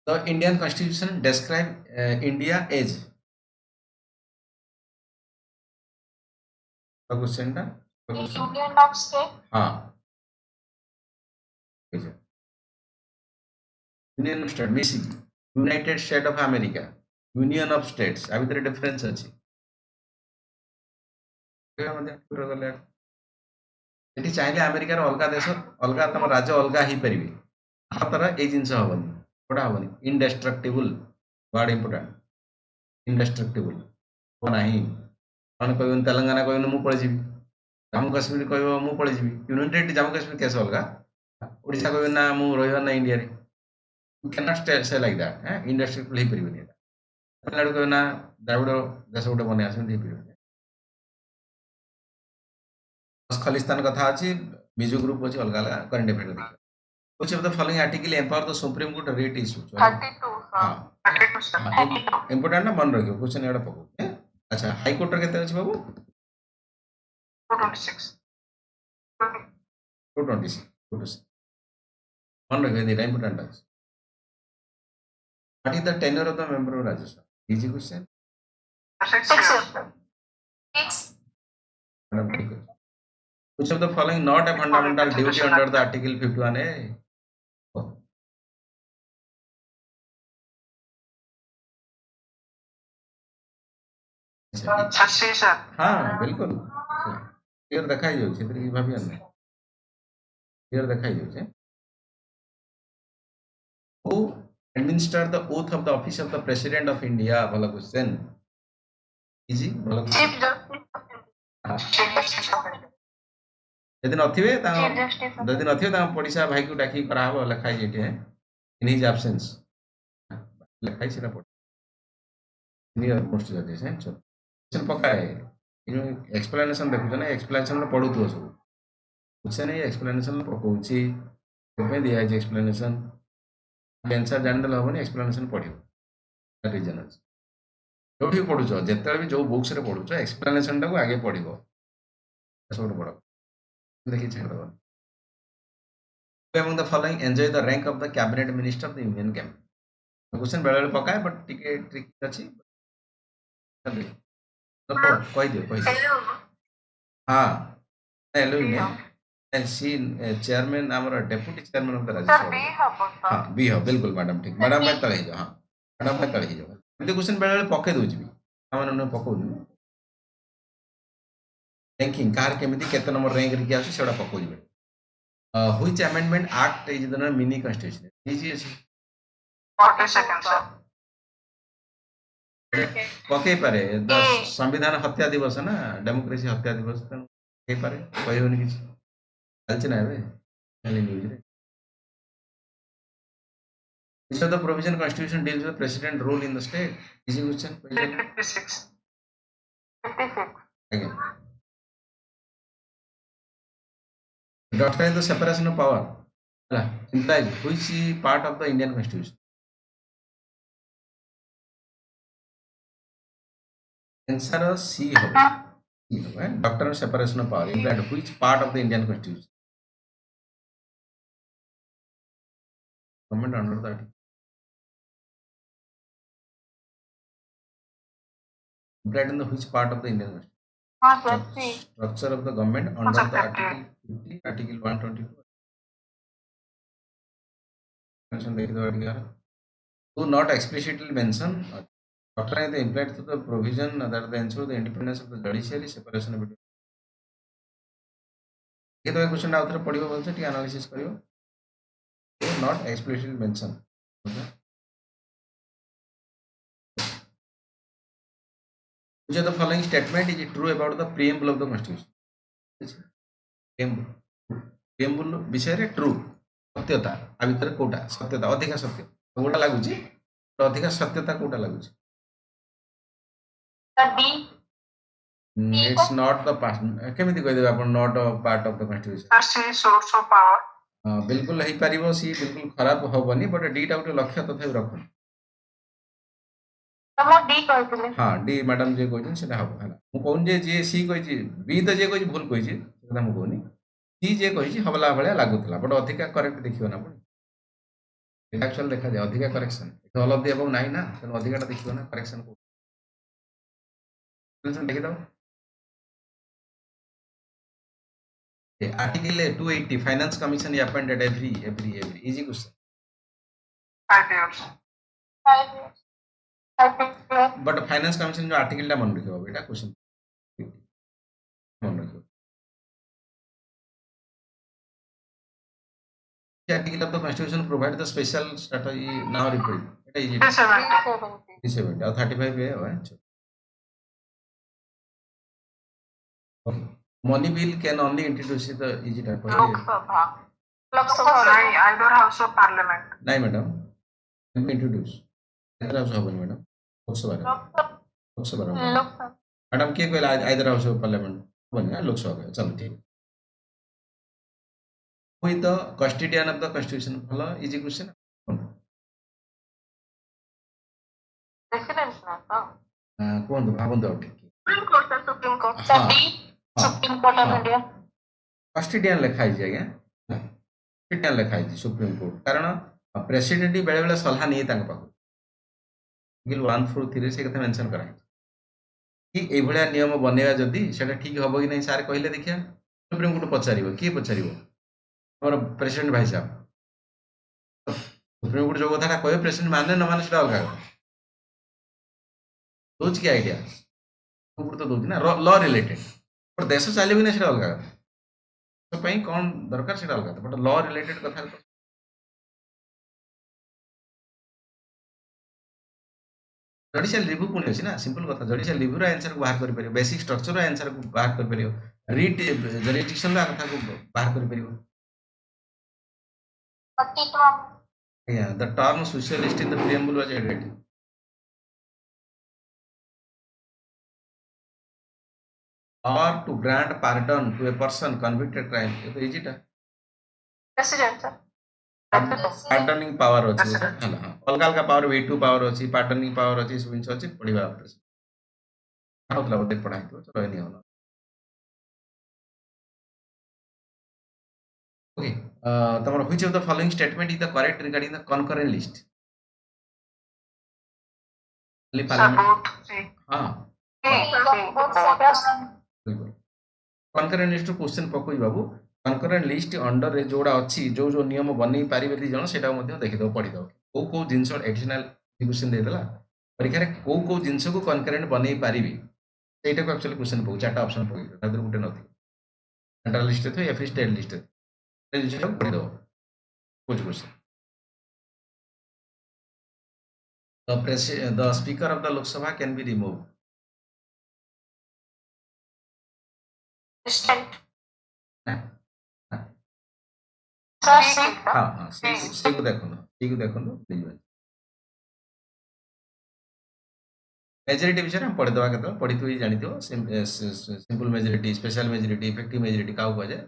the Indian constitution describe India as question टा यूनियन ऑफ स्टेट हां union of state missing United State of America union of states आ भीतर डिफरेंस अछि एटी चाहिले अमेरिकार अलगा देश अलगा तम राज्य अलगा ही परिबे भारतर ए जिंस हबनी कोडा हबनी इनडेस्ट्रक्टिबल वर्ड इंपोर्टेंट इनडेस्ट्रक्टिबल हो नाही मन कहबन तेलंगाना कहबन मु पळे जीवी जम्मू कश्मीर कहबो मु पळे जीवी union territory Jammu Kashmir case अलगा ओडिसा कहबन ना मु रहबो ना इंडिया रे यू कैन नॉट से लाइक दैट इनडेस्ट्रक्टिबल ही परिबे तमिलनाडु कहबन ना द्राविड़ देश गोटे बने आसन ही परिबे खालिस्तान कथा अछि बिजू ग्रुप अछि अलग अलग करंट अफेयर देखियो कुछ of the following article empower the supreme court rate issue 32, sir. हां 32, sir. इंपोर्टेंट ना मन रखियो क्वेश्चन एडा पको अच्छा हाई कोर्ट रे केते अछि बाबू 226. 226 मन रखियो दे इंपोर्टेंट अछि what is the tenure of the member of Rajya Sabha easy question 6 years, sir. Six which of the following not a fundamental duty under the article 51A Sir, sir. हाँ बिल्कुल क्लियर देखा ही होছে এতে কি ভাবি না क्लियर देखा ही होছে who administer the oath of the office of the president of India वाला question easy वाला chief justice Chief Justice of India. यदि नथिबे ता चीफ जस्टिस यदि नथिबे ता पड़िसा भाई को डाकी करा हबो लिखा है एठी है इन हिज एब्सेंस लिखा है सेटा पड़ नियर मोस्ट जजेस है चलो क्वेश्चन पक्का है जो एक्सप्लेनेशन देखुछ ना एक्सप्लेनेशन पढ़ुथो सब क्वेश्चन ये एक्सप्लेनेशन पकाउछि केमे दिया है एक्सप्लेनेशन आंसर जानदेले हबनी एक्सप्लेनेशन पढ़ियो रीजन अछि जोठी पढ़ुछ जेते भी जो बुक्स रे पढ़ुछ एक्सप्लेनेशन टाको आगे पढ़िबो सब बड़ देखि छेड़ among the following enjoy the rank of the cabinet minister of the union cabinet question बेले बेले पकाए बट टिके ट्रिक अछि कहि दियो Hello. हां हेलो B ने हो. and she chairman our deputy chairman of the Sir, Rajya B Sabha हो sir. हाँ बी हो बिल्कुल मैडम ठीक मैडम भाई तले जाओ हाँ मैडम भाई तले जाओ एमती क्वेश्चन बेले बेले पके दोछि भी हमन न पकोउ रैंकिंग कार केमिति केते नंबर रैंक रे आछि सेडा पकोउ जिवे which amendment act is the mini constitution easy अछि 40 seconds, sir. पके पारे द ए. संविधान हत्या दिवस ना डेमोक्रेसी हत्या दिवस त पके पारे कहयोनी किछ चलछि ना एबे खाली न्यूज रे which of the provision constitution deals with president role in the state easy question 56. 56. again doctrine the separation of power implies which part of the Indian constitution answer C होगा C होगा doctrine of separation of power implied which part of the Indian constitution comment under that implied in the which part of the Indian constitution हाँ sir, C. structure of the government under the article 50 article 122 mention देखिए तो article do not explicitly mention doctrine is implied through the provision that they ensure the independence of the judiciary separation of between ये तो question out रे पढ़िबो बोलछे T analysis करियो not explicitly mention which of the following statement is true about the preamble of the constitution preamble विषय रे true सत्यता आ भीतर कोटा सत्यता अधिक सत्य कोटा लागुची तो अधिक सत्यता Kota लागुची Sir, D. it's not the past केमिति कहि देबे अपन not part of the constitution Sir, C is source of power. बिल्कुल ही पारिबो सी बिल्कुल खराब होबनी बट डी टा उटे लक्ष्य तथा रखन तो मैं D कहथिले. हाँ डी मैडम जे कहछन सेटा हबो हला मु कोन जे सी कहछि बी त जे कहछि भूल कहछि सेटा मु कहनी सी जे कहछि हबला भलिया लागुतला बट अधिका करेक्ट देखियो ना पुनी एक्चुअल देखा जाय अधिका करेक्शन तो ऑल ऑफ द अबव नाही ना तन अधिकाटा देखियो ना करेक्शन को देखि दो article 280 finance commission is appointed every easy question 5 years. 5 years. 5 years. But finance commission जो आर्टिकल टा मन रखियो बेटा क्वेश्चन मन रखियो article of the constitution provide the special strategy now repeat एटा इजी 370. 370. और 35 है okay money bill can only introduce the easy type Lok Sabha. Lok Sabha. Right, either house of parliament. नहीं madam can introduce either house हबन madam Lok Sabha Lok Sabha. Madam के कहला either house of parliament बन लोकसभा चलो ठीक with the custodian of the constitution भलो easy question president ना तो. कोन भाबन दो ठीक supreme court sir, supreme court. हाँ. Sir, D. Supreme court of India. Custodian लिखा है आज्ञा कस्टोडियन लिखा है सुप्रीम कोर्ट कारण प्रेसिडेंट बेले बेले सलाह नहीं तांग पाखु गिल 143 से कथा मेंशन करा कि ए भलिया नियम बनेवा जदी सेटा ठीक हबो कि नहीं सार कहले देखिया सुप्रीम कोर्ट पचारिबो की पचारिबो हमर प्रेसिडेंट भाई साहब सुप्रीम कोर्ट जो कथाटा कहे प्रेसिडेंट माने न माने सेटा अलगा दोच की आइडिया सुप्रीम कोर्ट तो दोच ना लॉ रिलेटेड पर देश चलिबो ना सेटा अलगा तो पई कोन दरकार सेटा अलगा बट लॉ रिलेटेड कथा जडिशियल रिव्यू पुणी अछि ना सिंपल कथा जडिशियल रिव्यू रो आंसर को बाहर करि परियो बेसिक स्ट्रक्चर रो आंसर को बाहर करि परियो रीट जरिडिक्शन रो कथा को बाहर करि परियो 42. yeah the term socialist in the preamble was added power to grant pardon to a person convicted crime ये तो इजी टा President, sir. pardoning power ଅଛି ବୋଧେ ହେଲା ହଁ ଅଲଗା ଅଲଗା ପାୱାର veto ପାୱାର ଅଛି pardoning ପାୱାର ଅଛି ସବୁ ଜିନିଷ ଅଛି ପଢିବା ହଉଥିଲା ବୋଧେ ପଢା ହେଇଥିବ ଚलो ଏନି ହଉନ ओके तमर which of the following statement is the correct regarding the concurrent list Sir, parliament both C. हां बिल्कुल कनकरेंट लिस्ट क्वेश्चन पकोई बाबू कनकरेंट लिस्ट अंडर रे जोड़ा अछि जो जो नियम बनै पारिबे दी जण सेटा मध्ये देखि दो पढि दो को जिंस एडिशनल क्वेश्चन दे देला परीक्षा रे को जिंस को कनकरेंट बनै पारिबे सेटा को एक्चुअली क्वेश्चन पको चारटा ऑप्शन पको तादर गुटे नथि सेंट्रल लिस्ट तो या फिर स्टेट लिस्ट से जिंस को पढि दो कुछ question the speaker of the Lok Sabha can be removed President. ना Sir, C. हाँ हाँ से को देखो ना मेजॉरिटी विषय हम पढ़ी दवा केतो पढ़ी तो ही जानि थियो simple majority special majority effective majority cow को जाय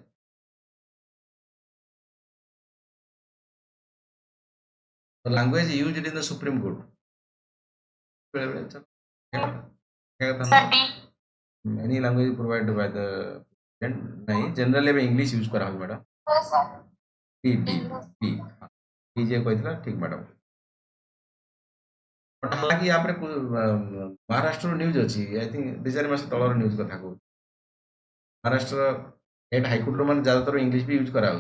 the language used in the supreme court Sir, D. any language provided by the नहीं जनरली में इंग्लिश यूज करा हो मैडम टी टी टी टी जे कहथिला ठीक मैडम बट हालांकि यहाँ पर महाराष्ट्र न्यूज अच्छी आई थिंक दि चार मास तलर न्यूज कथा कहूँ महाराष्ट्र हेड हाईकोर्ट मैंने ज्यादातर इंग्लिश भी यूज करा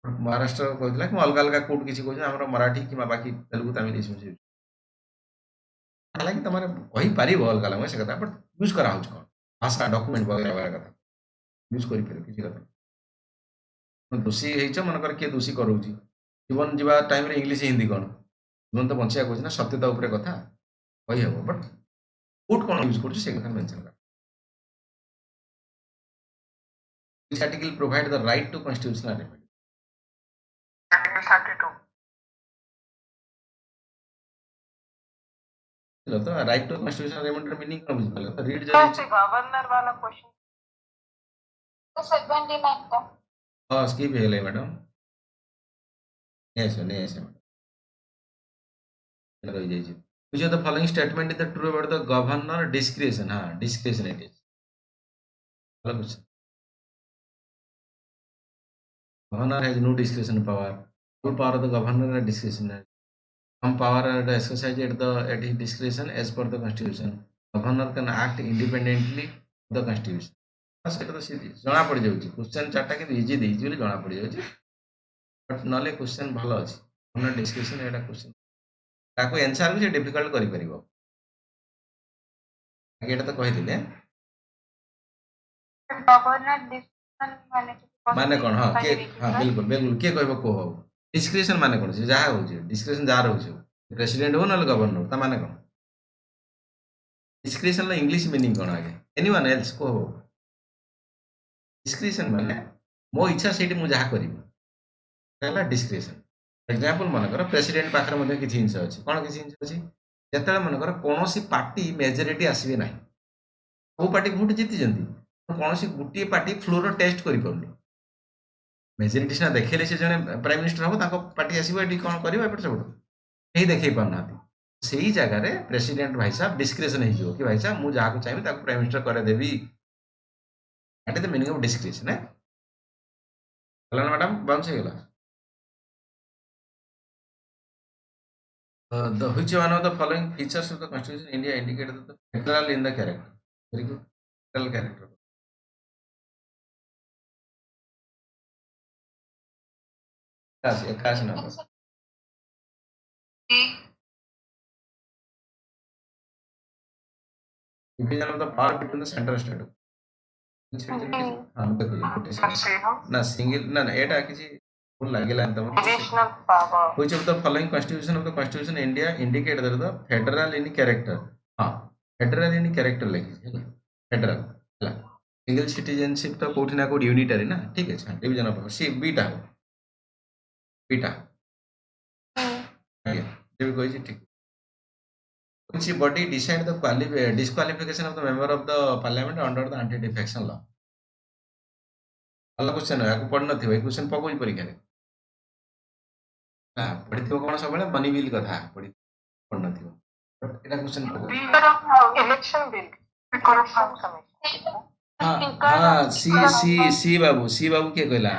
महाराष्ट्र कहला कि अलग अलग कोर्ट किसी कहते आम मराठी कि बाकी तेलुगु तमिल यूज हालांकि तुम कही पार अलग अलग से कथा बट यूज करा कौन भाषा डॉक्यूमेंट वगैरह कथा यूज कर किसी कथा दोषी मनकर किए दोषी कराऊँ जीवन जीवा टाइम इंग्लिश हिंदी कौन जीवन तो बचा कह सत्यता उपर कथा कही हम बट कोर्ट कौन यूज कर मेंशन कर This article provide the right to constitutional remedy. Article 32. चलो तो right to constitutional remedy meaning क्या बुझ पाले तो read Sir, जरूर C. Governor वाला question. Sir, 29 का. हाँ skip है ले मैडम नहीं ऐसे मैडम रह जाइए which of the following statement is the true about the governor discretion हाँ discretion it is अलग कुछ governor has no discretion power full power of the governor is discretionary some power are exercised at his discretion as per the constitution governor can act independently of the constitution सेटा तो सीधी जना पड़ जाउची question चारटा के easy देई बोली जना पड़ जाउची बट नले क्वेश्चन भलो अछि हमना डिस्कशन एटा क्वेश्चन ताको आंसर भी डिफिकल्ट करि परिबो आगे एटा तो कहि दिले Governor decision माने कोन हां के हां बिल्कुल बिल्कुल के कहबो को हो डिस्क्रिप्शन माने कोन जे जहा होची डिस्क्रिप्शन जा रहउची प्रेसिडेंट हो नले गवर्नर ता माने कोन डिस्क्रिप्शन ला इंग्लिश मीनिंग कोन आगे एनीवन एल्स को हो डिस्क्रिप्शन माने मो इच्छा सेठी मु जहा करिबो कहला डिस्क्रिप्शन एग्जांपल माने कर प्रेसिडेंट पाखर मध्ये किछि हिंसा अछि कोन किछि हिंसा अछि जेतले माने कर कोनोसी पार्टी मेजॉरिटी आसीबे नाही को पार्टी वोट जीति जंती कोनोसी गुटी पार्टी फ्लोर टेस्ट करि परनी मेजॉरिटी ना देखेले से जने प्राइम मिनिस्टर हो ताको पार्टी आसीबो एटी कोन करिबो एपट सब एही देखै पारनाती सेही जगह रे प्रेसिडेंट भाई साहब डिस्क्रिप्शन हे जो कि भाई साहब मु जहा को चाहि ताको प्राइम मिनिस्टर करे देबी at the meaning of description है हला मैडम बाउंस हे गेला the which one of the following features of the constitution India indicate that the federal in the character very good federal character एकाशी number division of the power between the center and state हां देखो ना single ना एटा किछि full लागेला तम additional power. which of the following constitution of the constitution India indicate that the federal in character हां federal in character लगी federal हला सिंगल सिटीजनशिप तो कोठी ना कोठी यूनिटरी ना ठीक है डिवीजन ऑफ सी बीटा बीटा आगे जे भी कोई ठीक which body decide the disqualification of the member of the parliament under the anti defection law? ଭଲ क्वेश्चन है, पढ़ नथिबो ए क्वेश्चन पकोई परीक्षा रे हां पढ़िथिबो कोन सबले मनी बिल कथा पढ़ नथिबो एटा क्वेश्चन पको इलेक्शन बिल करप्शन कमीशन हां सी बाबू के कहला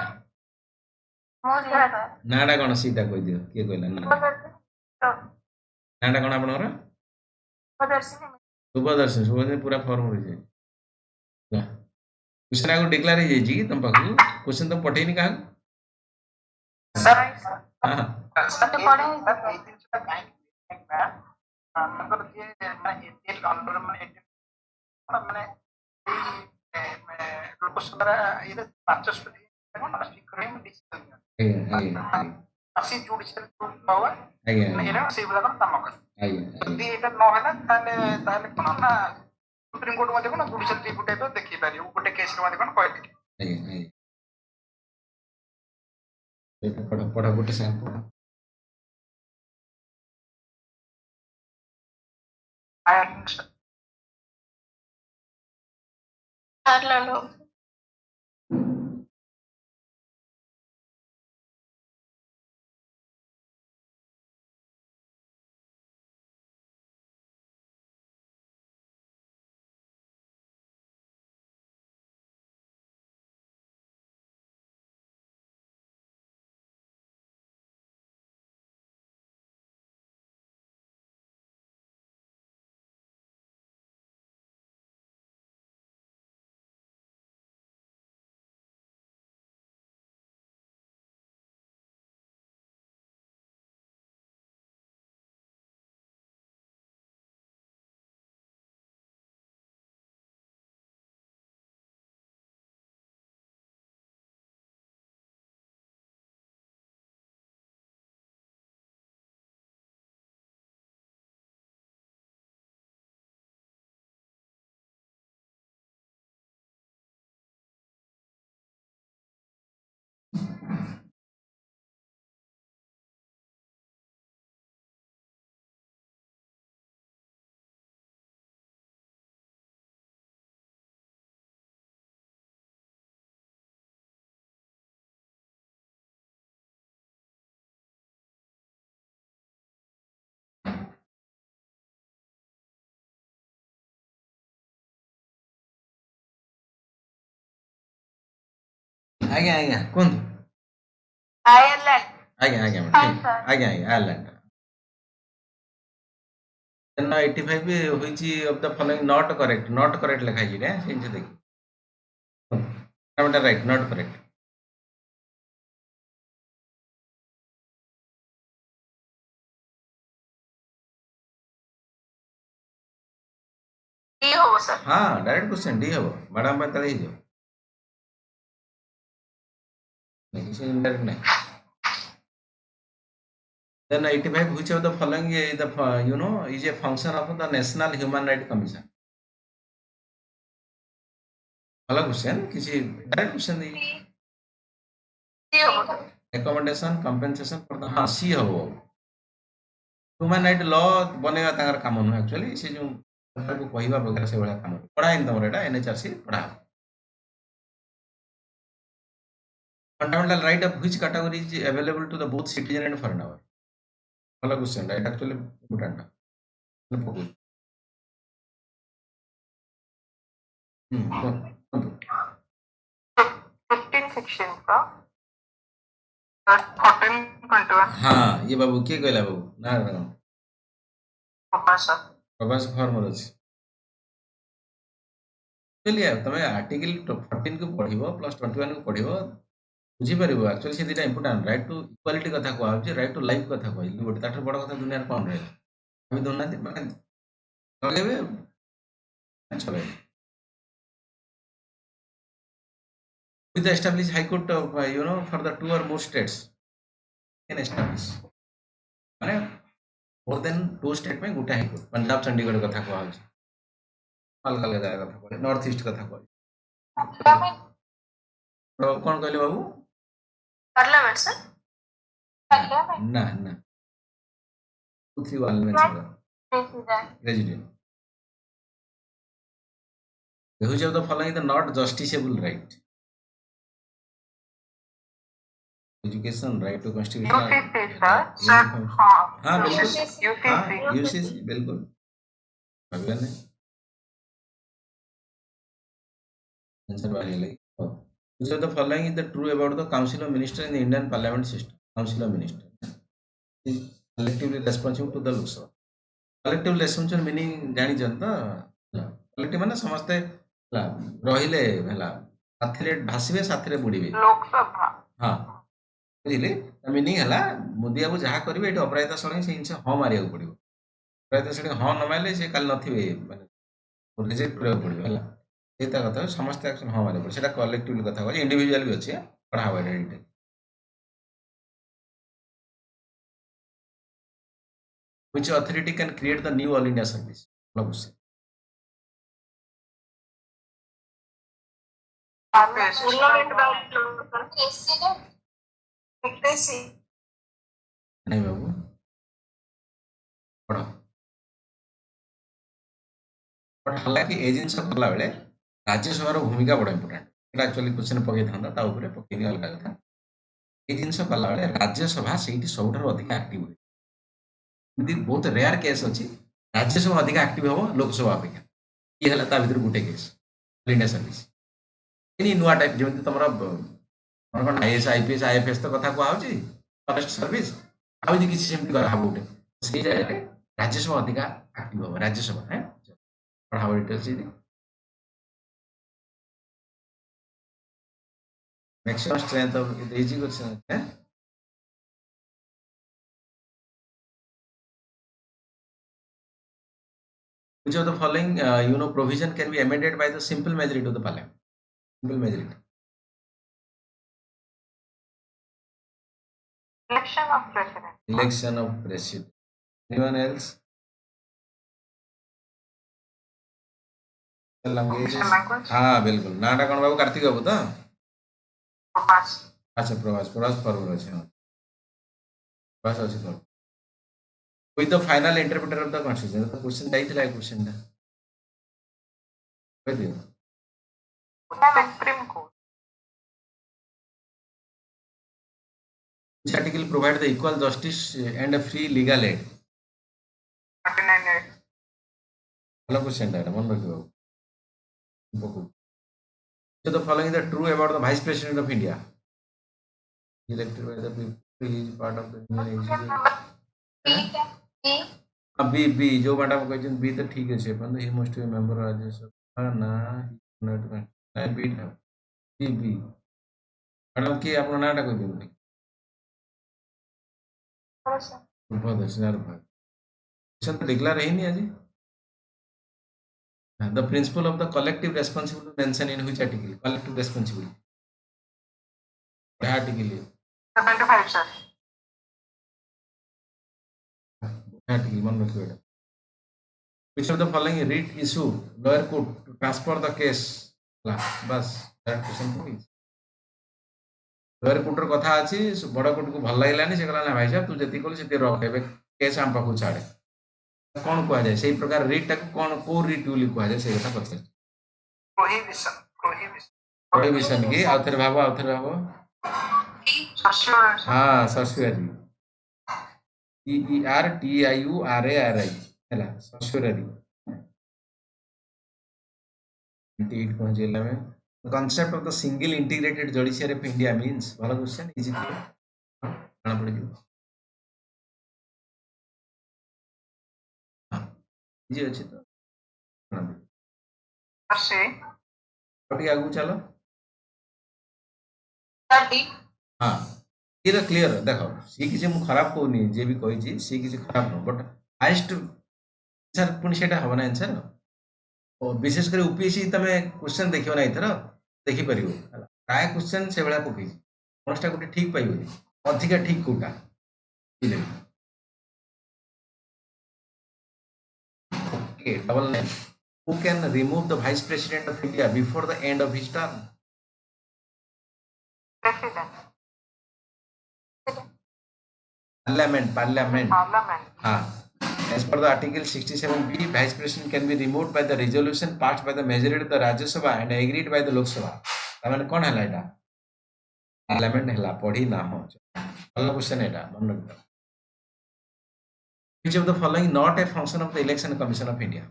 नाडा कोन सीटा कहि दियो के कहला नाडा कोन आपनर सुभदर्शन पूरा फॉर्म रे जे क्वेश्चन आगु डिक्लेयर हो जाइए तुम पाखु क्वेश्चन तुम पठेनी का सर हां तो पढ़े तांकर जे माने एल अंडर माने माने लोकसभा ये बाचस्पति स्पीकर में डिसीजन असि जुडिशियल पावर एरा से बला काम कर यदि एटा न होला ताले ताले कोन ना सुप्रीम कोर्ट मध्ये कोन जुडिशियल ट्रिब्यूनल तो देखि पारि गोटे केस मध्ये कोन कहले पढ़ा गोटे सैंपल आयरलैंड हो आज्ञा आज्ञा कोन आयरलैंड आज्ञा आज्ञा हाँ, आज्ञा Ireland 85 which of the following not correct लिखा है रे सेंस देखि fundamental right not correct D हो सर हां डायरेक्ट क्वेश्चन डी हो मैडम पे तले जो नहीं से इनडायरेक्ट नहीं then 85 which of the following is the is a function of the national human right commission hello question किसी डायरेक्ट क्वेश्चन दी डी हो recommendation compensation for the हां सी हो ह्यूमन राइट लॉ बनेगा तांगर काम न एक्चुअली से जो को कहवा वगैरह से बड़ा काम पढ़ा इन तमरे एटा एनएचआरसी पढ़ा fundamental right of which category is available to the both citizen and foreigner hello question right actually important hmm 15 section का 14.1 हाँ ये बाबू के कहला बाबू ना ना प्रोफेसर प्रभास फॉर्मर अछि चलिए तमे आर्टिकल 14 को पढ़िबो प्लस 21 को पढ़िबो बुझी परिबो एक्चुअली से दिटा इंपोर्टेंट राइट टू इक्वालिटी कथा को आउची राइट टू लाइफ कथा कहली गोटे ताठर बड़ कथा दुनिया कोन रे हम दोना माने लगेबे चले with the established high court of for the two or more states can establish माने more than two state में गोटे हाई कोर्ट पंजाब चंडीगढ़ कथा को आउची अलग अलग जगह कथा कहली नॉर्थ ईस्ट कथा कहली तो कौन कहले बाबू पार्लियामेंट सर ना ना 2 3 1 में चलो President. President. Which of the following is not justiciable right? Education, right to constitutional, sir हाँ बिल्कुल, हाँ UPSC. यूसीसी बिल्कुल, अगला नहीं आंसर वाली लगी। which of the following is the true about the council of ministers in the Indian parliament system? Council of ministers is collectively responsible to the Lok Sabha. Collective responsible meaning जानी जनता, collective माने समझते रहिले हला साथिरे भासिबे साथिरे बुड़ीबे लोकसभा हाँ बुझिले meaning हला मोदी बाबू जहाँ करेंगे ये अपराजिता श्रेणी से जिन हाँ मारे पड़ो अपराजिता श्रेणी हाँ न मारे से काल नथिबे माने रिजेक्ट करबा पड़ो हला एता कथा समस्त एक्शन हाँ मारे पड़ो सेटा कलेक्टिवली कथा कहै इंडिविजुअल भी अछि पढ़ा होय detail. Which authority can create the new all India service? President. नहीं बाबू पढ़ो बट हालांकि ए जिनस कला बेले राज्यसभा भूमिका बड़ा इंपोर्टेंट एक्चुअली क्वेश्चन पकई था ता ऊपर पकई अलग कथा ए जिनस कला बेले राज्यसभा सेठी सबठार अधिक एक्टिव हुए एमती बहुत रेयर केस अच्छी राज्यसभा अधिक एक्टिव हम लोकसभा अपेक्षा ये हला ता भीतर गोटे केस इंडिया सर्विस एनी नुआ टाइप जमी तुम आईएएस आईपीएस आईएफएस तो कथा कहूँ फॉरेस्ट सर्विस आदि किसी सेमती करा गोटे से जगह राज्यसभा अधिक एक्टिव हम राज्यसभा है पढ़ाओ डिटेल्स जी maximum strength of easy question है which of the following provision can be amended by the simple majority of the parliament? Simple majority. Election of president. Election of president. Anyone else? Languages. हाँ बिल्कुल नाटा कौन बाबू कार्तिक बाबू तो प्रभास अच्छा Prabhas Prabhas farmer अच्छे हाँ प्रभास अच्छे farmer with the final interpreter of the constitution तो question जाई थिला क्वेश्चन ता कह दियो supreme court which article provide the equal justice and a free legal aid 49 hello question ता मन रखियो so the following is the true about the vice president of India elected by the people he is part of the Indian executive B B जो madam कहते B तो ठीक है अपन ही मस्ट बी मेंबर राज्यसभा ना नॉट ना B था बी बी मैडम की आपन नाटा कह दियो बहुत अच्छा भाग क्वेश्चन तो डिक्लेयर है नहीं आज the principle of the collective responsibility mention in which article collective responsibility article 75 sir article मन रखियो which of the following writ issue lower court to transfer the case बस that question to lower court ର କଥା ଅଛି ବଡ଼ court को ଭଲ ଲାଗିଲାନି से कहला ना भाई साहब तू जति कोल सेति रख एबे केस हम पाखु छाड़े कौन कह जाए सही प्रकार रीट टाक कौन को रीट बोली कह जाए से कथा पछे प्रोहिबिशन प्रोहिबिशन की आउथर भाबो हां suspend E E R T I U R A R I हैला सस्पेंड 28 पहुंच गेला में the concept of the single integrated judiciary of India means भला क्वेश्चन इजी खाना पड़ जो इजी अच्छे तो से और आगू चलो हाँ ये तो क्लियर देखो सी किसी मु खराब कहूनी जे भी कही सी किसी खराब न बट हाइस्ट सर पुणी सेटा हबना आंसर और विशेष कर यूपीएससी तमे क्वेश्चन देखियो ना इथर देखि परियो प्राय क्वेश्चन से बेला पकई कोनस्टा गुटे ठीक पाइबो अधिका ठीक कोटा इले okay double nine who can remove the vice president of India before the end of his term? President Parliament. हाँ As per the Article 67B, Vice President can be removed by the resolution passed by the majority of the Rajya Sabha and agreed by the Lok Sabha. ताମାନେ कौन हैला एटा parliament हैला पढ़ी ना हो भल question एटा मन रख which of the following not a function of the Election Commission of India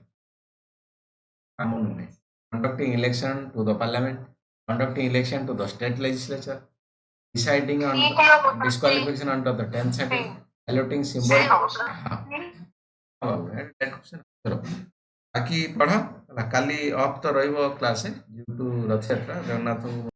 conducting election to the parliament, conducting election to the state legislature, deciding on disqualification under the 10th schedule, allotting symbol चलो बाकी पढ़ काली of तो रही class due to रथ यात्रा जगन्नाथ